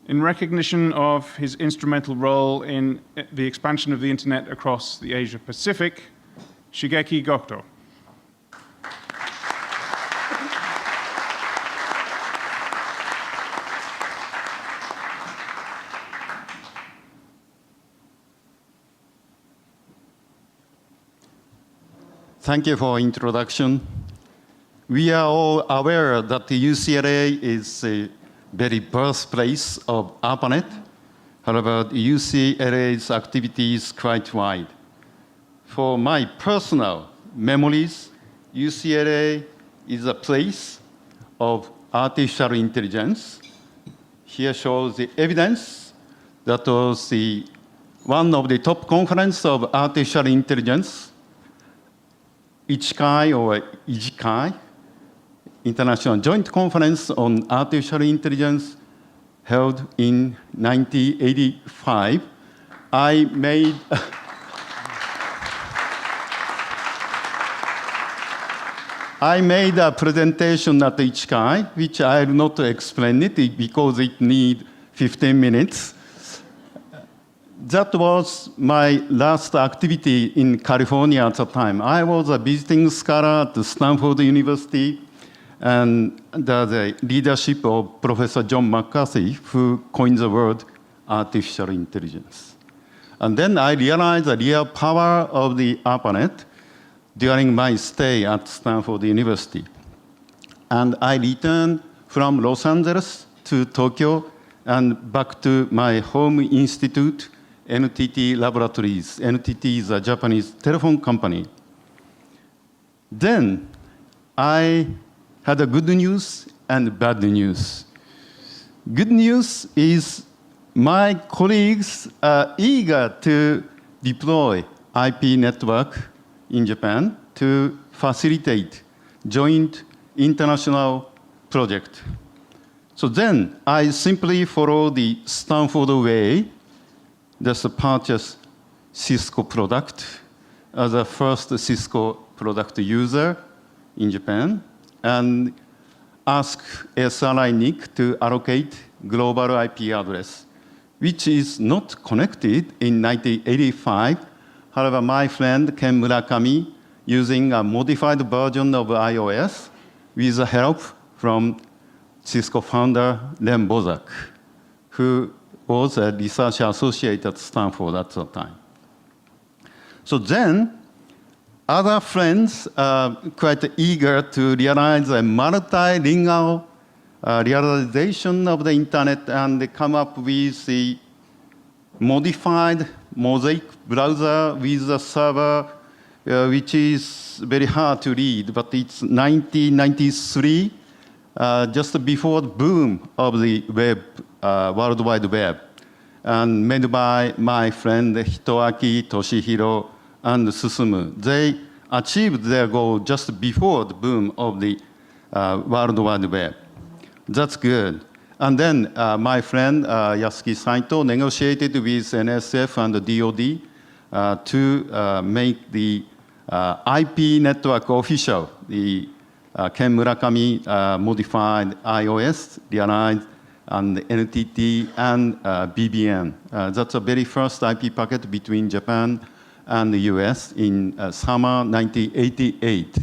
In recognition of his instrumental role in the expansion of the internet across the Asia Pacific, Shigeki Goto. Thank you for introduction. We are all aware that the UCLA is a very birthplace of ARPANET. However, UCLA's activity is quite wide. For my personal memories, UCLA is a place of artificial intelligence. Here shows the evidence that was one of the top conferences of artificial intelligence, ICHICAI or IJICAI, International Joint Conference on Artificial Intelligence, held in 1985. I made a presentation at ICHICAI, which I will not explain it because it needs 15 minutes. That was my last activity in California at the time. I was a visiting scholar at Stanford University, and under the leadership of Professor John McCarthy, who coined the word artificial intelligence. And then I realized the real power of the ARPANET during my stay at Stanford University. And I returned from Los Angeles to Tokyo and back to my home institute, NTT Laboratories. NTT is a Japanese telephone company. Then I had a good news and bad news. Good news is my colleagues are eager to deploy IP network in Japan to facilitate joint international project. So then I simply follow the Stanford way, just purchase Cisco product as a first Cisco product user in Japan and ask SRI NIC to allocate global IP address, which is not connected in 1985. However, my friend Ken Murakami, using a modified version of iOS with the help from Cisco founder Len Bozak, who was a research associate at Stanford at the time. So then, other friends are quite eager to realize a multilingual realization of the internet, and they come up with the modified Mosaic browser with a server, which is very hard to read, but it's 1993, just before the boom of the web, World Wide Web, and made by my friend Hitoaki, Toshihiro, and Susumu. They achieved their goal just before the boom of the World Wide Web. That's good. And then my friend Yasuki Saito negotiated with NSF and the DoD to make the IP network official. The Ken Murakami modified iOS, realized, and NTT and BBM. That's the very first IP packet between Japan and the US in summer 1988.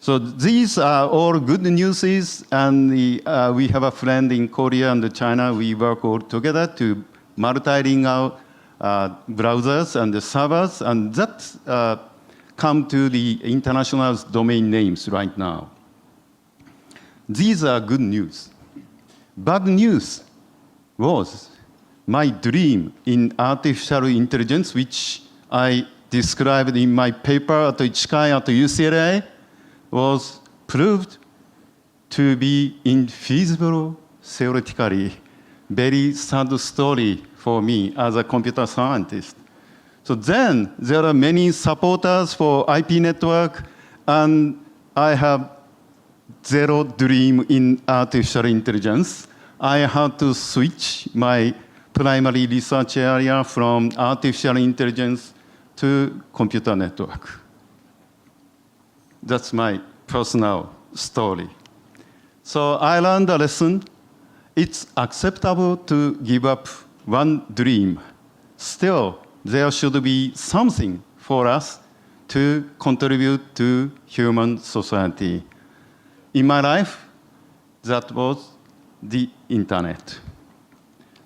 So these are all good news, and we have a friend in Korea and China. We work all together to multilingual browsers and the servers, and that come to the international domain names right now. These are good news. Bad news was my dream in artificial intelligence, which I described in my paper at Ichikai at UCLA, was proved to be infeasible theoretically. Very sad story for me as a computer scientist. So then there are many supporters for IP network, and I have zero dream in artificial intelligence. I had to switch my primary research area from artificial intelligence to computer network. That's my personal story. So I learned a lesson. It's acceptable to give up one dream. Still, there should be something for us to contribute to human society. In my life, that was the internet.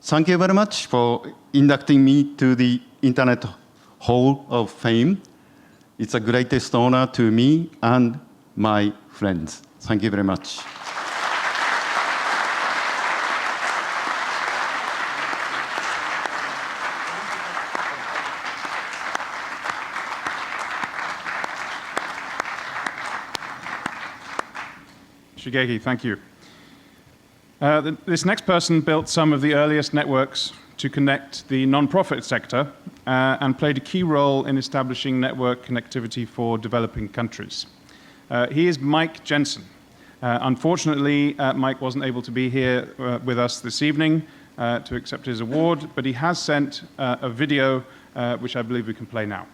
Thank you very much for inducting me to the Internet Hall of Fame. It's a greatest honor to me and my friends. Thank you very much. Shigeki, thank you. This next person built some of the earliest networks to connect the non-profit sector and played a key role in establishing network connectivity for developing countries. He is Mike Jensen. Unfortunately, Mike wasn't able to be here with us this evening to accept his award, but he has sent a video which I believe we can play now.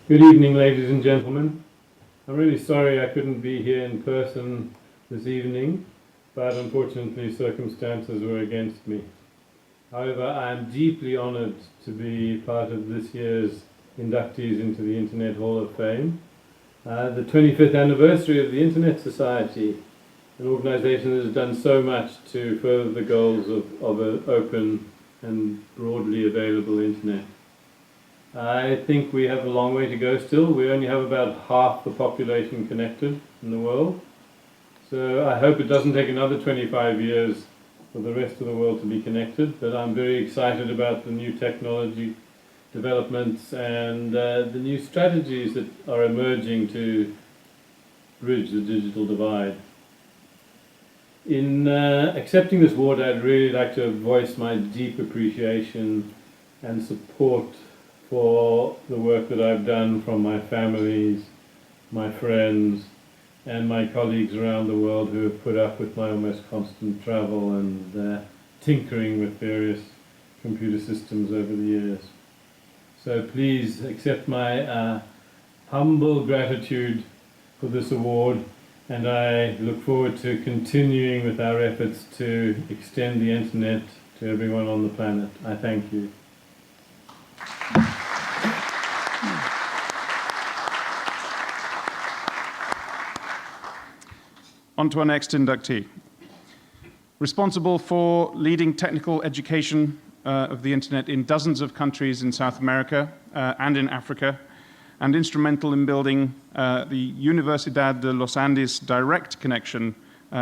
Good evening, ladies and gentlemen. I'm really sorry I couldn't be here in person this evening, but unfortunately circumstances were against me. However, I am deeply honored to be part of this year's inductees into the Internet Hall of Fame. The 25th anniversary of the Internet Society, an organization that has done so much to further the goals of an open and broadly available Internet. I think we have a long way to go still. We only have about half the population connected in the world. So I hope it doesn't take another 25 years for the rest of the world to be connected, but I'm very excited about the new technology developments and the new strategies that are emerging to bridge the digital divide. In accepting this award, I'd really like to voice my deep appreciation and support for the work that I've done from my families, my friends, and my colleagues around the world who have put up with my almost constant travel and tinkering with various computer systems over the years. So please accept my humble gratitude for this award, and I look forward to continuing with our efforts to extend the internet to everyone on the planet. I thank you. On to our next inductee. Responsible for leading technical education of the internet in dozens of countries in South America and in Africa, and instrumental in building the Universidad de los Andes direct connection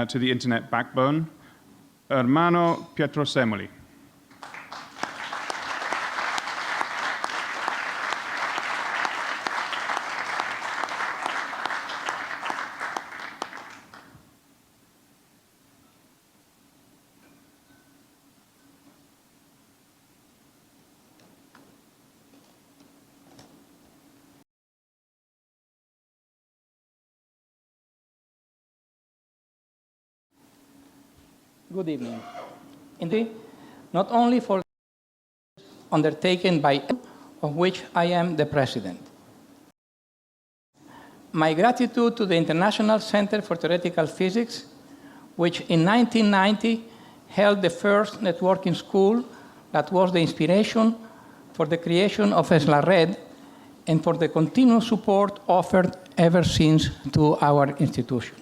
to the internet backbone, Hermano Pietro Semoli. Good evening. Indeed, not only for undertaken by of which I am the president. My gratitude to the International Center for Theoretical Physics, which in 1990 held the first networking school that was the inspiration for the creation of SLARED, and for the continuous support offered ever since to our institution.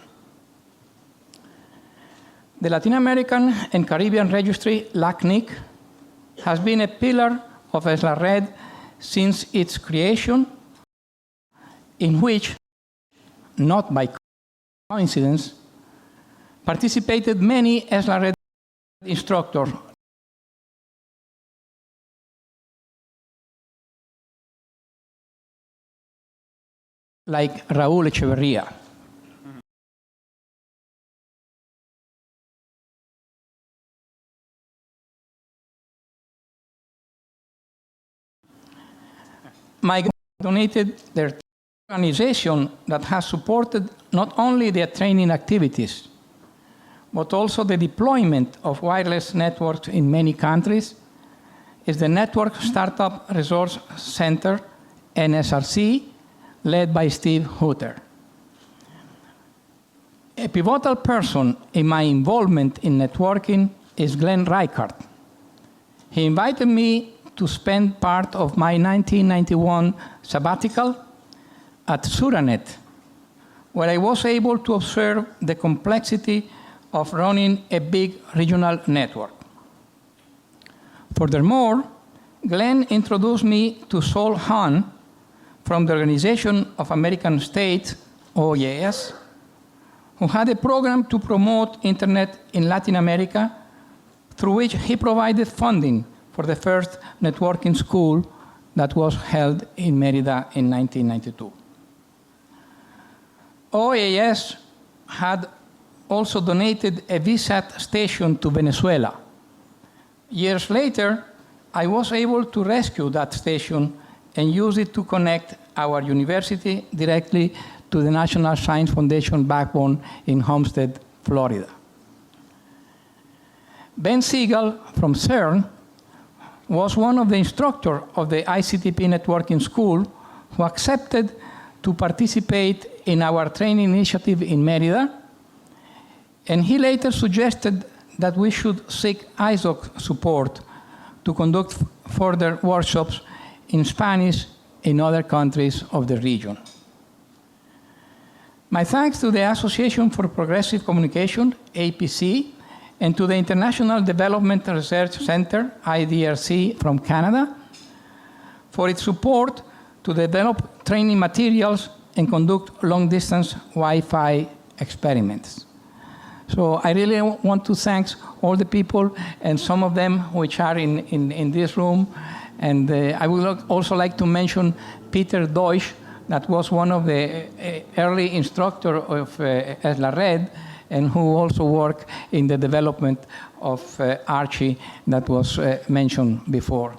The Latin American and Caribbean Registry, LACNIC, has been a pillar of SLARED since its creation, in which, not by coincidence, participated many SLARED instructors like Raúl Echeverría. My donated their organization that has supported not only their training activities, but also the deployment of wireless networks in many countries, is the Network Startup Resource Center, NSRC, led by Steve Hutter. A pivotal person in my involvement in networking is Glenn Reichart. He invited me to spend part of my 1991 sabbatical at Suranet, where I was able to observe the complexity of running a big regional network. Furthermore, Glenn introduced me to Sol Hahn from the Organization of American States, OAS, who had a program to promote internet in Latin America, through which he provided funding for the first networking school that was held in Mérida in 1992. OAS had also donated a VSAT station to Venezuela. Years later, I was able to rescue that station and use it to connect our university directly to the National Science Foundation backbone in Homestead, Florida. Ben Siegel from CERN was one of the instructors of the ICTP networking school who accepted to participate in our training initiative in Mérida, and he later suggested that we should seek ISOC support to conduct further workshops in Spanish in other countries of the region. My thanks to the Association for Progressive Communication, APC, and to the International Development Research Center, IDRC, from Canada, for its support to develop training materials and conduct long-distance Wi-Fi experiments. So I really want to thank all the people, and some of them which are in this room. And I would also like to mention Peter Deutsch, that was one of the early instructors of SLARED, and who also worked in the development of Archie that was mentioned before.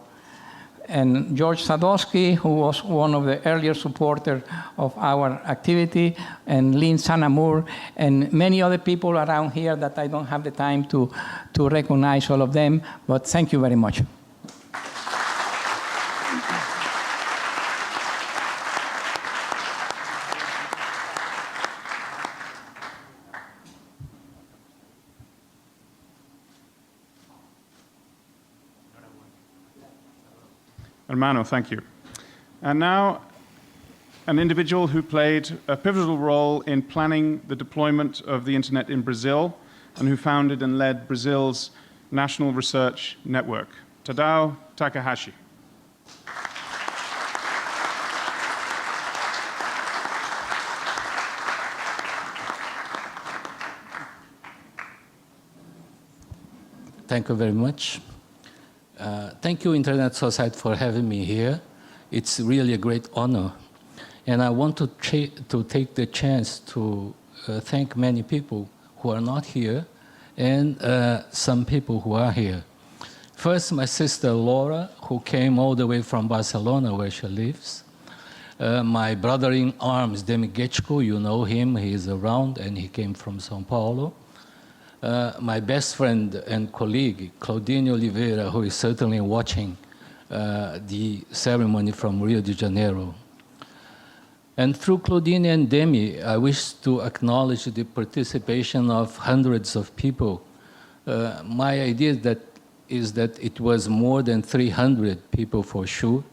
And George Sadowski, who was one of the earlier supporters of our activity, and Lynn Sanamur, and many other people around here that I don't have the time to recognize all of them, but thank you very much. Hermano, thank you. And now, an individual who played a pivotal role in planning the deployment of the internet in Brazil and who founded and led Brazil's National Research Network, Tadao Takahashi. Thank you very much. Thank you, Internet Society, for having me here. It's really a great honor. And I want to take the chance to thank many people who are not here and some people who are here. First, my sister Laura, who came all the way from Barcelona, where she lives. My brother-in-arms, Demi Getchko, you know him, he is around, and he came from São Paulo. My best friend and colleague, Claudine Oliveira, who is certainly watching the ceremony from Rio de Janeiro. And through Claudine and Demi, I wish to acknowledge the participation of hundreds of people. My idea is that it was more than 300 people for sure,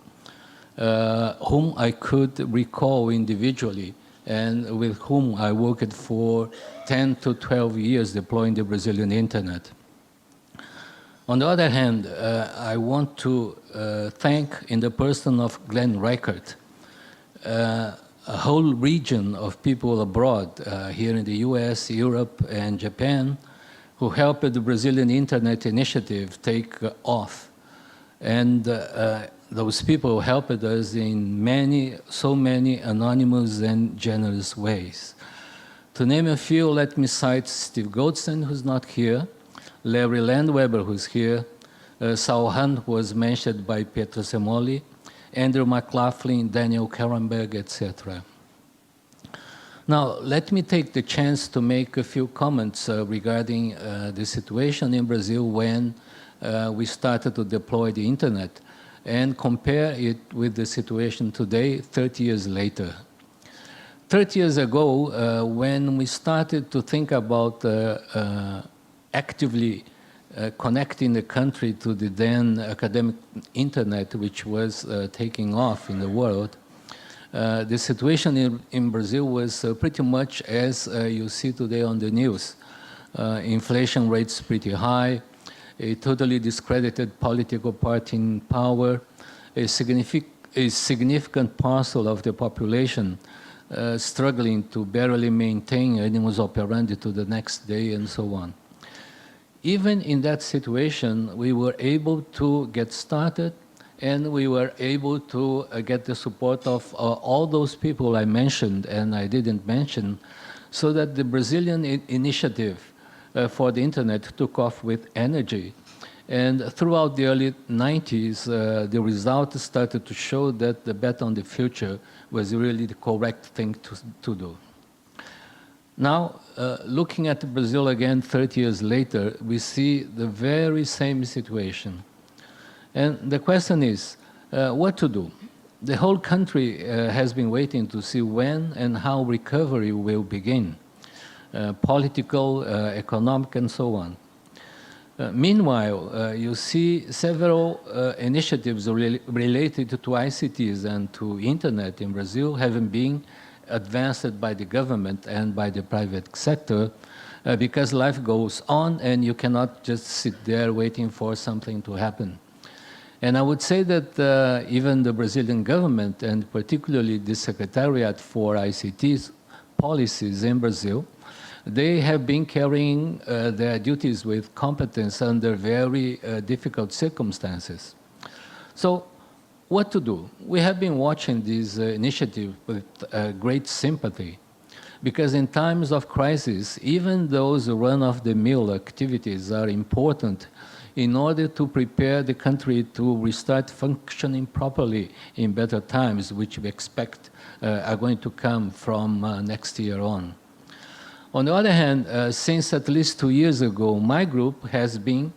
whom I could recall individually and with whom I worked for 10 to 12 years deploying the Brazilian internet. On the other hand, I want to thank, in the person of Glenn Reichert, a whole region of people abroad, here in the US, Europe, and Japan, who helped the Brazilian Internet Initiative take off. And those people helped us in so many anonymous and generous ways. To name a few, let me cite Steve Goldstein, who's not here, Larry Landweber, who's here, Saul Hunt, who was mentioned by Pietro Semoli, Andrew McLaughlin, Daniel Karenberg, etc. Now, let me take the chance to make a few comments regarding the situation in Brazil when we started to deploy the internet and compare it with the situation today, 30 years later. 30 years ago, when we started to think about actively connecting the country to the then academic internet, which was taking off in the world, the situation in Brazil was pretty much as you see today on the news. Inflation rates pretty high, a totally discredited political party in power, a significant parcel of the population struggling to barely maintain animus operandi to the next day and so on. Even in that situation, we were able to get started and we were able to get the support of all those people I mentioned and I didn't mention, so that the Brazilian initiative for the internet took off with energy. And throughout the early 90s, the results started to show that the bet on the future was really the correct thing to do. Now, looking at Brazil again 30 years later, we see the very same situation. And the question is, what to do? The whole country has been waiting to see when and how recovery will begin, political, economic, and so on. Meanwhile, you see several initiatives related to ICTs and to internet in Brazil having been advanced by the government and by the private sector because life goes on and you cannot just sit there waiting for something to happen. And I would say that even the Brazilian government, and particularly the Secretariat for ICT policies in Brazil, they have been carrying their duties with competence under very difficult circumstances. So what to do? We have been watching this initiative with great sympathy, because in times of crisis, even those run-of-the-mill activities are important in order to prepare the country to restart functioning properly in better times, which we expect are going to come from next year on. On the other hand, since at least 2 years ago, my group has been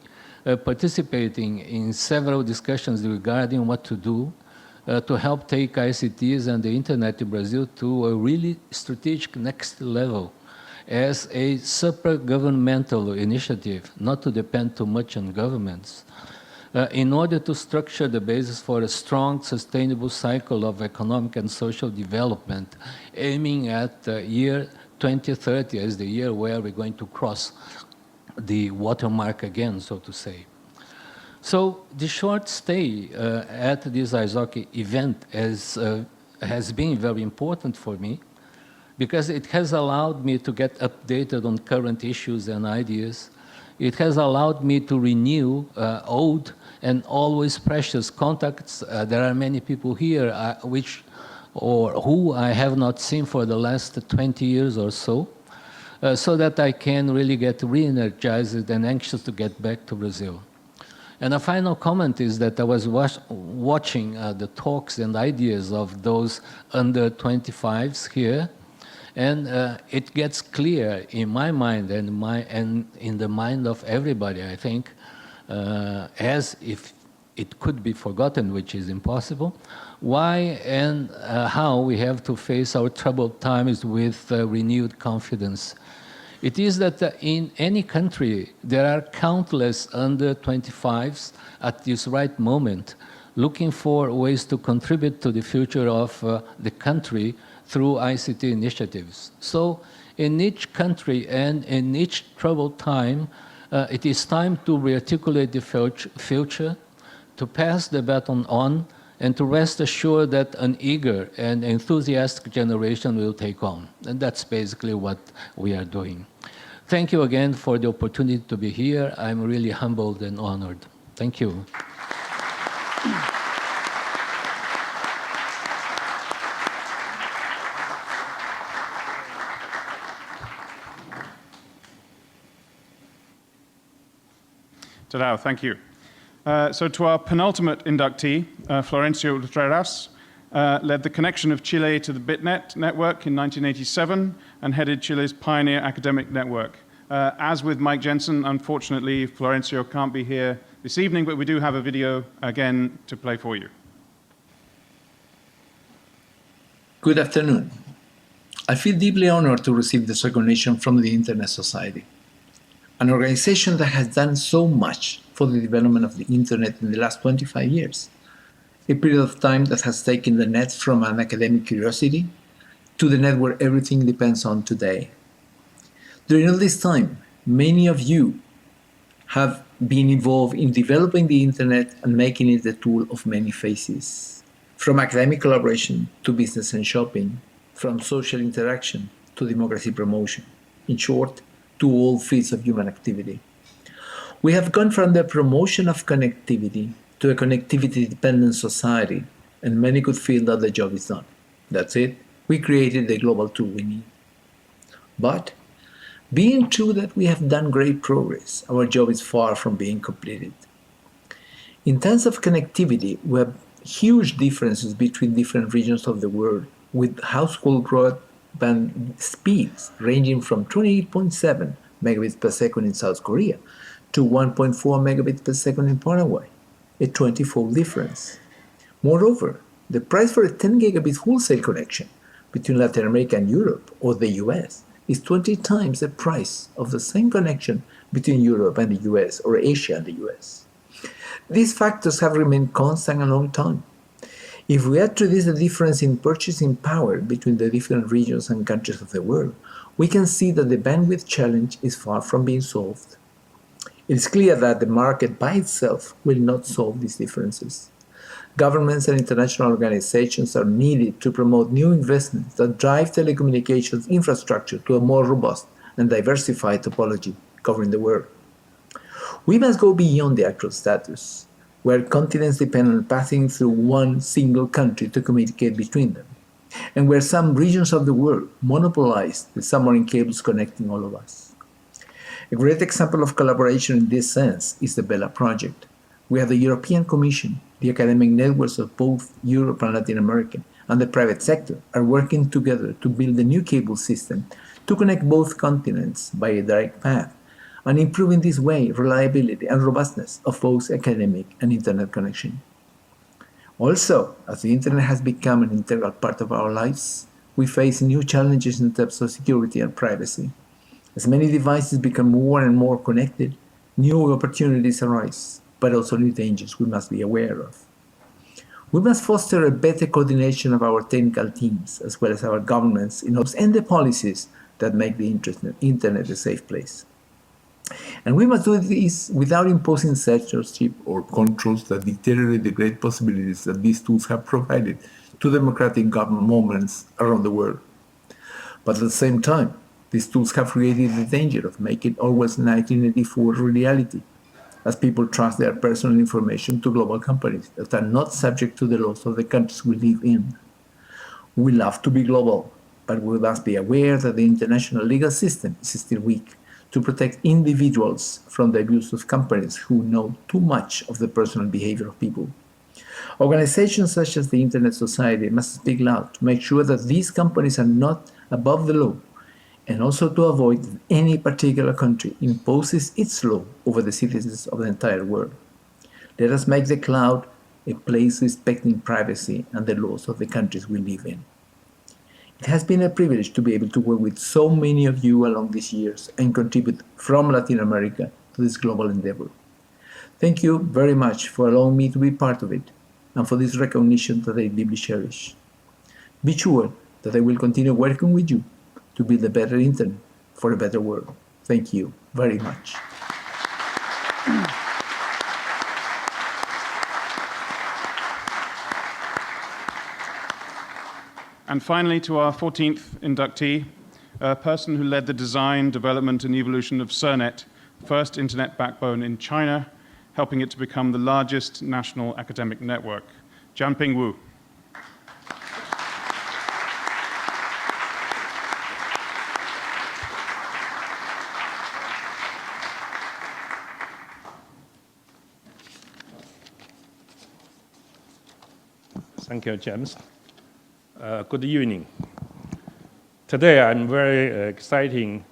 participating in several discussions regarding what to do to help take ICTs and the internet in Brazil to a really strategic next level as a super-governmental initiative, not to depend too much on governments. in order to structure the basis for a strong, sustainable cycle of economic and social development, aiming at the year 2030 as the year where we're going to cross the watermark again, so to say. So the short stay at this ISOC event has been very important for me because it has allowed me to get updated on current issues and ideas. It has allowed me to renew old and always precious contacts. There are many people here who I have not seen for the last 20 years or so, so that I can really get re-energized and anxious to get back to Brazil. And a final comment is that I was watching the talks and ideas of those under 25s here, and it gets clear in my mind and in the mind of everybody, I think, as if it could be forgotten, which is impossible, why and how we have to face our troubled times with renewed confidence. It is that in any country, there are countless under 25s at this right moment looking for ways to contribute to the future of the country through ICT initiatives. So in each country and in each troubled time, it is time to rearticulate the future, to pass the baton on, and to rest assured that an eager and enthusiastic generation will take on. And that's basically what we are doing. Thank you again for the opportunity to be here. I'm really humbled and honored. Thank you. Tadao, thank you. So to our penultimate inductee, Florencio Ultreras, led the connection of Chile to the BitNet network in 1987 and headed Chile's pioneer academic network. As with Mike Jensen, unfortunately, Florencio can't be here this evening, but we do have a video again to play for you. Good afternoon. I feel deeply honored to receive this recognition from the Internet Society, an organization that has done so much for the development of the Internet in the last 25 years, a period of time that has taken the net from an academic curiosity to the net where everything depends on today. During all this time, many of you have been involved in developing the Internet and making it the tool of many faces, from academic collaboration to business and shopping, from social interaction to democracy promotion, in short, to all fields of human activity. We have gone from the promotion of connectivity to a connectivity-dependent society, and many could feel that the job is done. That's it. We created the global tool we need. But, being true that we have done great progress, our job is far from being completed. In terms of connectivity, we have huge differences between different regions of the world, with household broadband speeds ranging from 28.7 megabits per second in South Korea to 1.4 megabits per second in Paraguay, a 20-fold difference. Moreover, the price for a 10 gigabit wholesale connection between Latin America and Europe or the US is 20 times the price of the same connection between Europe and the US or Asia and the US. These factors have remained constant a long time. If we add to this the difference in purchasing power between the different regions and countries of the world, we can see that the bandwidth challenge is far from being solved. It is clear that the market by itself will not solve these differences. Governments and international organizations are needed to promote new investments that drive telecommunications infrastructure to a more robust and diversified topology covering the world. We must go beyond the actual status, where continents depend on passing through one single country to communicate between them, and where some regions of the world monopolize the submarine cables connecting all of us. A great example of collaboration in this sense is the Bella project, where the European Commission, the academic networks of both Europe and Latin America, and the private sector are working together to build a new cable system to connect both continents by a direct path, and improve in this way reliability and robustness of both academic and internet connection. Also, as the internet has become an integral part of our lives, we face new challenges in terms of security and privacy. As many devices become more and more connected, new opportunities arise. but also new dangers we must be aware of. We must foster a better coordination of our technical teams, as well as our governments, and the policies that make the internet a safe place. And we must do this without imposing censorship or controls that deteriorate the great possibilities that these tools have provided to democratic government movements around the world. But at the same time, these tools have created the danger of making Orwell's 1984 reality, as people trust their personal information to global companies that are not subject to the laws of the countries we live in. We love to be global, but we must be aware that the international legal system is still weak to protect individuals from the abuse of companies who know too much of the personal behavior of people. Organizations such as the Internet Society must speak loud to make sure that these companies are not above the law, and also to avoid that any particular country imposes its law over the citizens of the entire world. Let us make the cloud a place respecting privacy and the laws of the countries we live in. It has been a privilege to be able to work with so many of you along these years and contribute from Latin America to this global endeavor. Thank you very much for allowing me to be part of it and for this recognition that I deeply cherish. Be sure that I will continue working with you to build a better internet for a better world. Thank you very much. And finally, to our 14th inductee, a person who led the design, development, and evolution of CERNET, first internet backbone in China, helping it to become the largest national academic network. Jianping Wu. Thank you, James. Good evening. Today, I'm very excited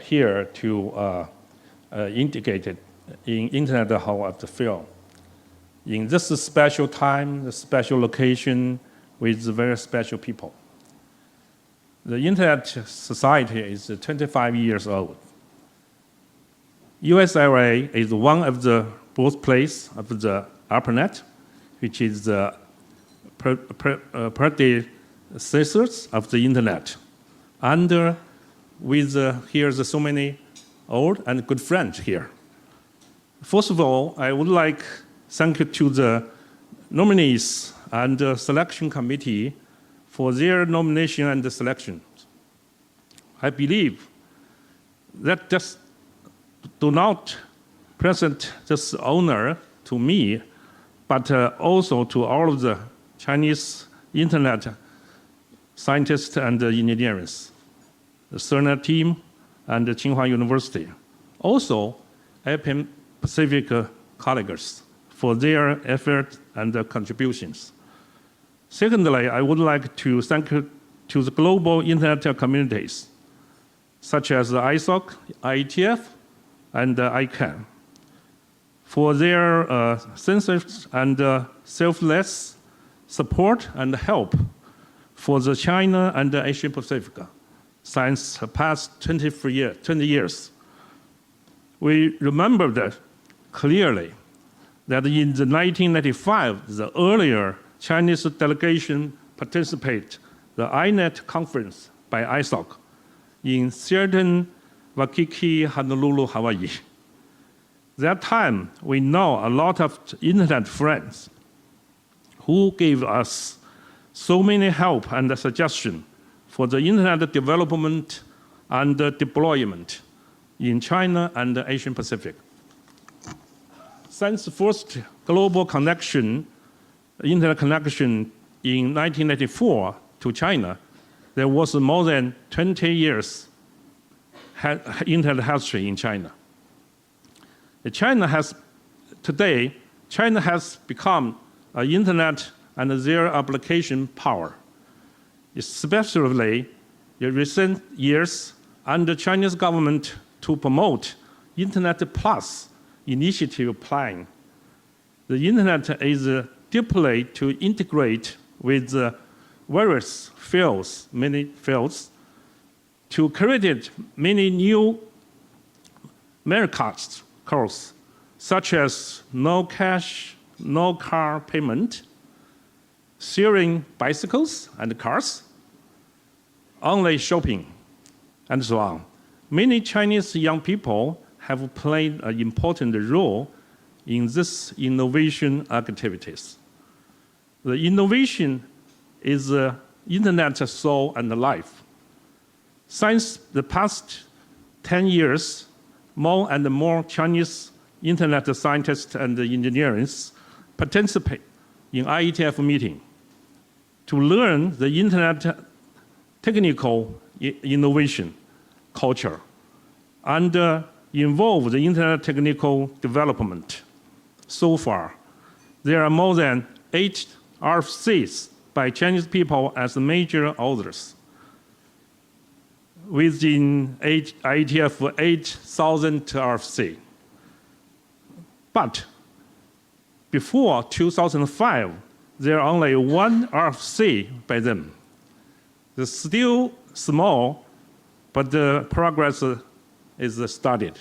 here to indicate in Internet Hall of the Film. In this special time, the special location, with very special people. The Internet Society is 25 years old. USLA is one of the birthplace of the ARPANET, which is the predecessors of the Internet. And here's so many old and good friends here. First of all, I would like thank you to the nominees and the selection committee for their nomination and selection. I believe that just do not present this honor to me, but also to all of the Chinese Internet scientists and engineers, the CERNET team, and the Tsinghua University. Also, APEM Pacific colleagues for their efforts and contributions. Secondly, I would like to thank to the global Internet communities, such as ISOC, IETF, and ICANN, for their sensitive and selfless support and help for the China and the Asia Pacific since the past 20 years. We remember that clearly that in the 1995, the earlier Chinese delegation participated the INET conference by ISOC in Sheraton Waikiki, Honolulu, Hawaii. That time, we know a lot of Internet friends who gave us so many help and suggestions for the Internet development and deployment in China and the Asian Pacific. Since the first global connection, Internet connection in 1994 to China, there was more than 20 years Internet history in China. Today, China has become an Internet and their application power, especially in recent years under Chinese government to promote Internet Plus initiative plan. The Internet is deeply to integrate with various fields, many fields, to create many new Americas courses, such as no cash, no car payment, sharing bicycles and cars, online shopping, and so on. Many Chinese young people have played an important role in these innovation activities. The innovation is the Internet soul and life. Since the past 10 years, more and more Chinese Internet scientists and engineers participate in IETF meeting to learn the Internet technical innovation culture and involve the Internet technical development. So far, there are more than 8 RFCs by Chinese people as major authors. Within IETF 8,000 RFC. But before 2005, there are only 1 RFC by them. It's still small, but the progress is started.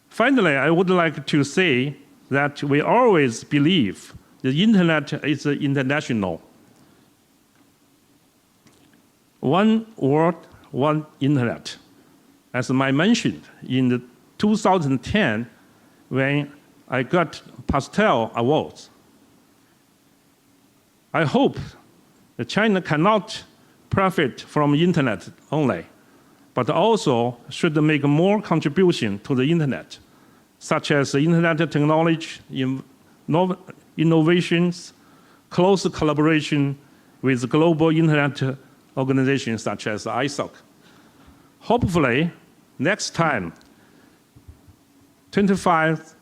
Finally, I would like to say that we always believe the Internet is international. One world, one Internet. As I mentioned, in 2010, when I got Pastel Awards, I hope that China cannot profit from Internet only, but also should make more contribution to the Internet, such as Internet technology, innovations, close collaboration with global Internet organizations such as ISOC. Hopefully, next time, 25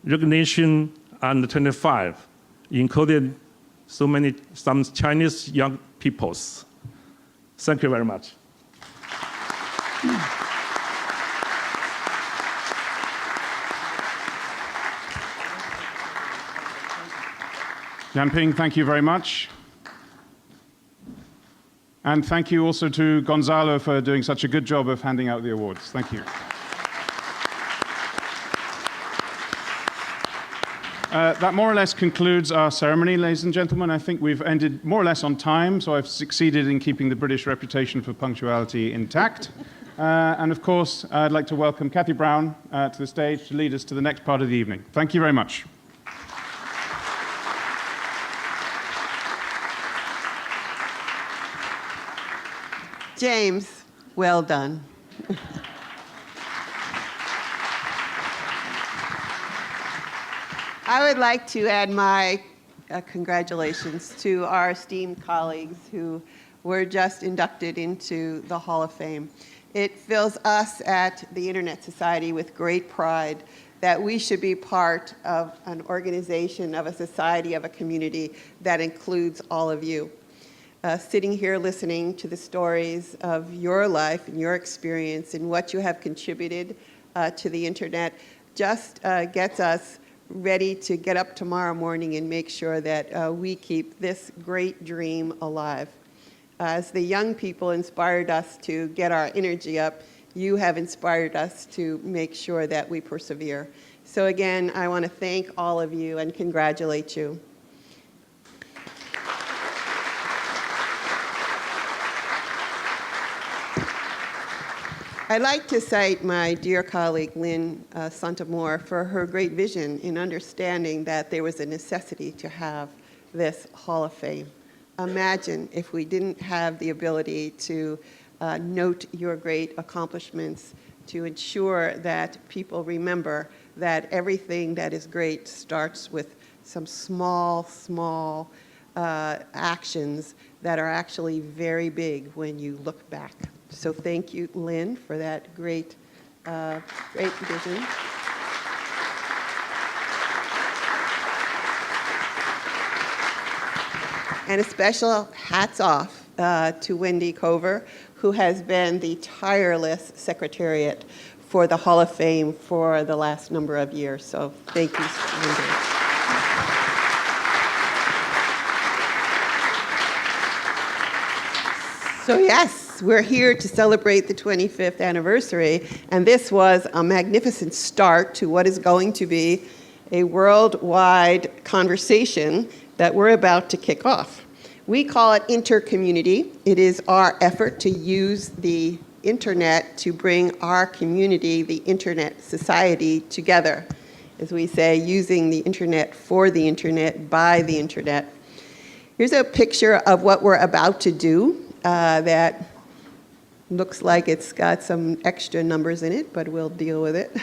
recognition and 25 included some Chinese young peoples. Thank you very much. Yanping, thank you very much. And thank you also to Gonzalo for doing such a good job of handing out the awards. Thank you. That more or less concludes our ceremony, ladies and gentlemen. I think we've ended more or less on time, so I've succeeded in keeping the British reputation for punctuality intact. And of course, I'd like to welcome Kathy Brown to the stage to lead us to the next part of the evening. Thank you very much. James, well done. I would like to add my congratulations to our esteemed colleagues who were just inducted into the Hall of Fame. It fills us at the Internet Society with great pride that we should be part of an organization, of a society, of a community that includes all of you. Sitting here listening to the stories of your life and your experience and what you have contributed to the Internet just gets us ready to get up tomorrow morning and make sure that we keep this great dream alive. As the young people inspired us to get our energy up, you have inspired us to make sure that we persevere. So again, I want to thank all of you and congratulate you. I'd like to cite my dear colleague, Lynn Santamor, for her great vision in understanding that there was a necessity to have this Hall of Fame. Imagine if we didn't have the ability to note your great accomplishments, to ensure that people remember that everything that is great starts with some small actions that are actually very big when you look back. So thank you, Lynn, for that great vision. And a special hats off to Wendy Cover, who has been the tireless secretariat for the Hall of Fame for the last number of years. So thank you, Wendy. So yes. We're here to celebrate the 25th anniversary, and this was a magnificent start to what is going to be a worldwide conversation that we're about to kick off. We call it intercommunity. It is our effort to use the internet to bring our community, the internet society, together. As we say, using the internet for the internet, by the internet. Here's a picture of what we're about to do that looks like it's got some extra numbers in it, but we'll deal with it.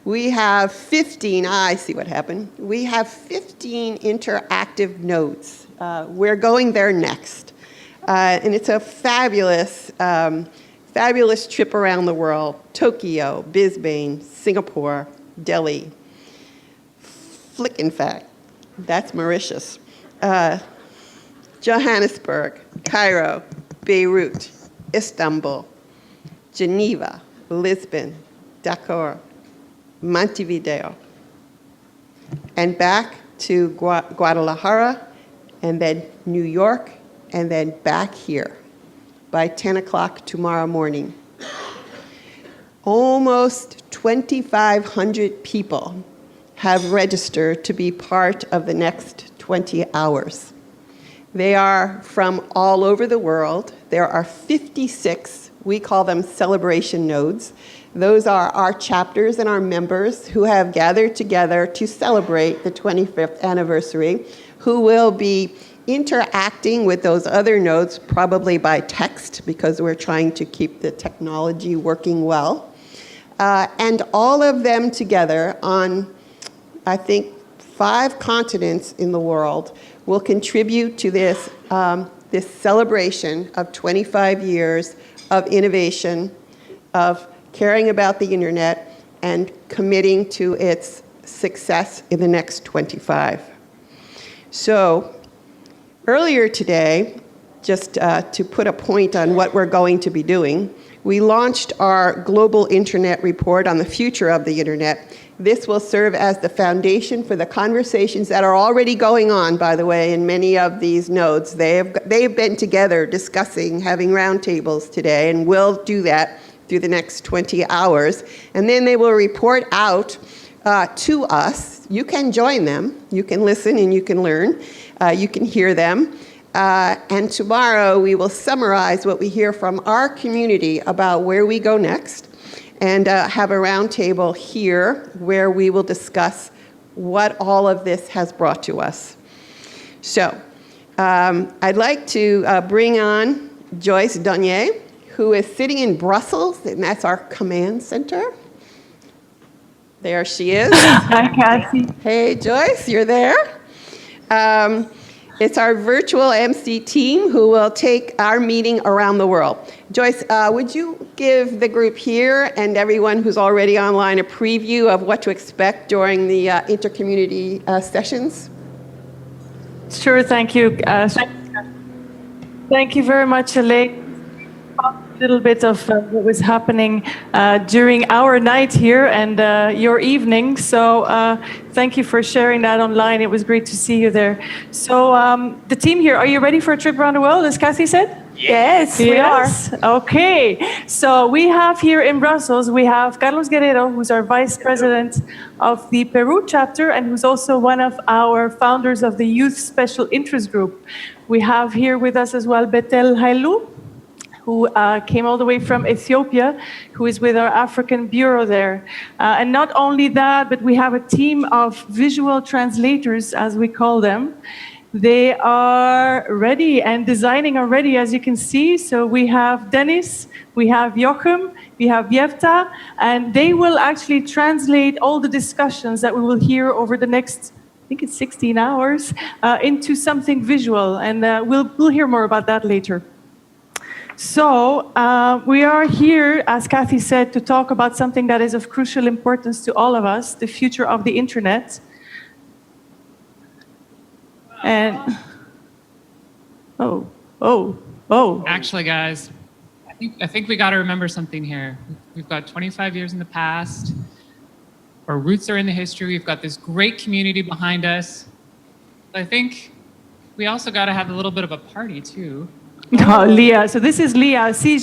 We have 15, I see what happened. We have 15 interactive nodes. We're going there next. And it's a fabulous, fabulous trip around the world. Tokyo, Brisbane, Singapore, Delhi. In fact, that's Mauritius. Johannesburg, Cairo, Beirut, Istanbul, Geneva, Lisbon, Dakar, Montevideo, and back to Guadalajara, and then New York, and then back here by 10 o'clock tomorrow morning. Almost 2,500 people have registered to be part of the next 20 hours. They are from all over the world. There are 56, we call them celebration nodes. Those are our chapters and our members who have gathered together to celebrate the 25th anniversary, who will be interacting with those other nodes, probably by text, because we're trying to keep the technology working well. And all of them together on, I think, 5 continents in the world will contribute to this, this celebration of 25 years of innovation, of caring about the internet, and committing to its success in the next 25. So earlier today, just to put a point on what we're going to be doing, we launched our Global Internet Report on the future of the internet. This will serve as the foundation for the conversations that are already going on, by the way, in many of these nodes. They've been together discussing, having roundtables today, and will do that through the next 20 hours. And then they will report out to us. You can join them. You can listen and you can learn. You can hear them. And tomorrow we will summarize what we hear from our community about where we go next, and have a roundtable here where we will discuss what all of this has brought to us. So I'd like to bring on Joyce Donier, who is sitting in Brussels, and that's our command center. There she is. Hi, Kathy. Hey, Joyce, you're there. It's our virtual MC team who will take our meeting around the world. Joyce, would you give the group here and everyone who's already online a preview of what to expect during the intercommunity sessions? Sure, thank you. Thank you very much, Elaine. A little bit of what was happening during our night here and your evening. So thank you for sharing that online. It was great to see you there. So the team here, are you ready for a trip around the world, as Kathy said? Yes, we are. Okay. So we have here in Brussels, we have Carlos Guerrero, who's our vice president of the Peru chapter and who's also one of our founders of the Youth Special Interest Group. We have here with us as well Betel Hailu, who came all the way from Ethiopia, who is with our African bureau there. And not only that, but we have a team of visual translators, as we call them. They are ready and designing already, as you can see. So we have Dennis, we have Joachim, we have Jefta, and they will actually translate all the discussions that we will hear over the next, I think it's 16 hours, into something visual. And we'll hear more about that later. So we are here, as Kathy said, to talk about something that is of crucial importance to all of us, the future of the internet. And Actually, guys, I think we got to remember something here. We've got 25 years in the past. Our roots are in the history. We've got this great community behind us. I think we also got to have a little bit of a party too. No, Leah. So this is Leah. She's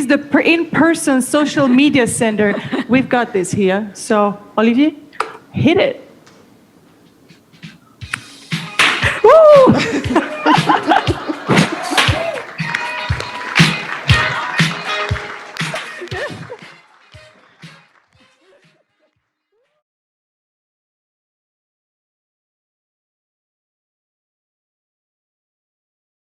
the in-person social media center. We've got this here. So Olivier, hit it.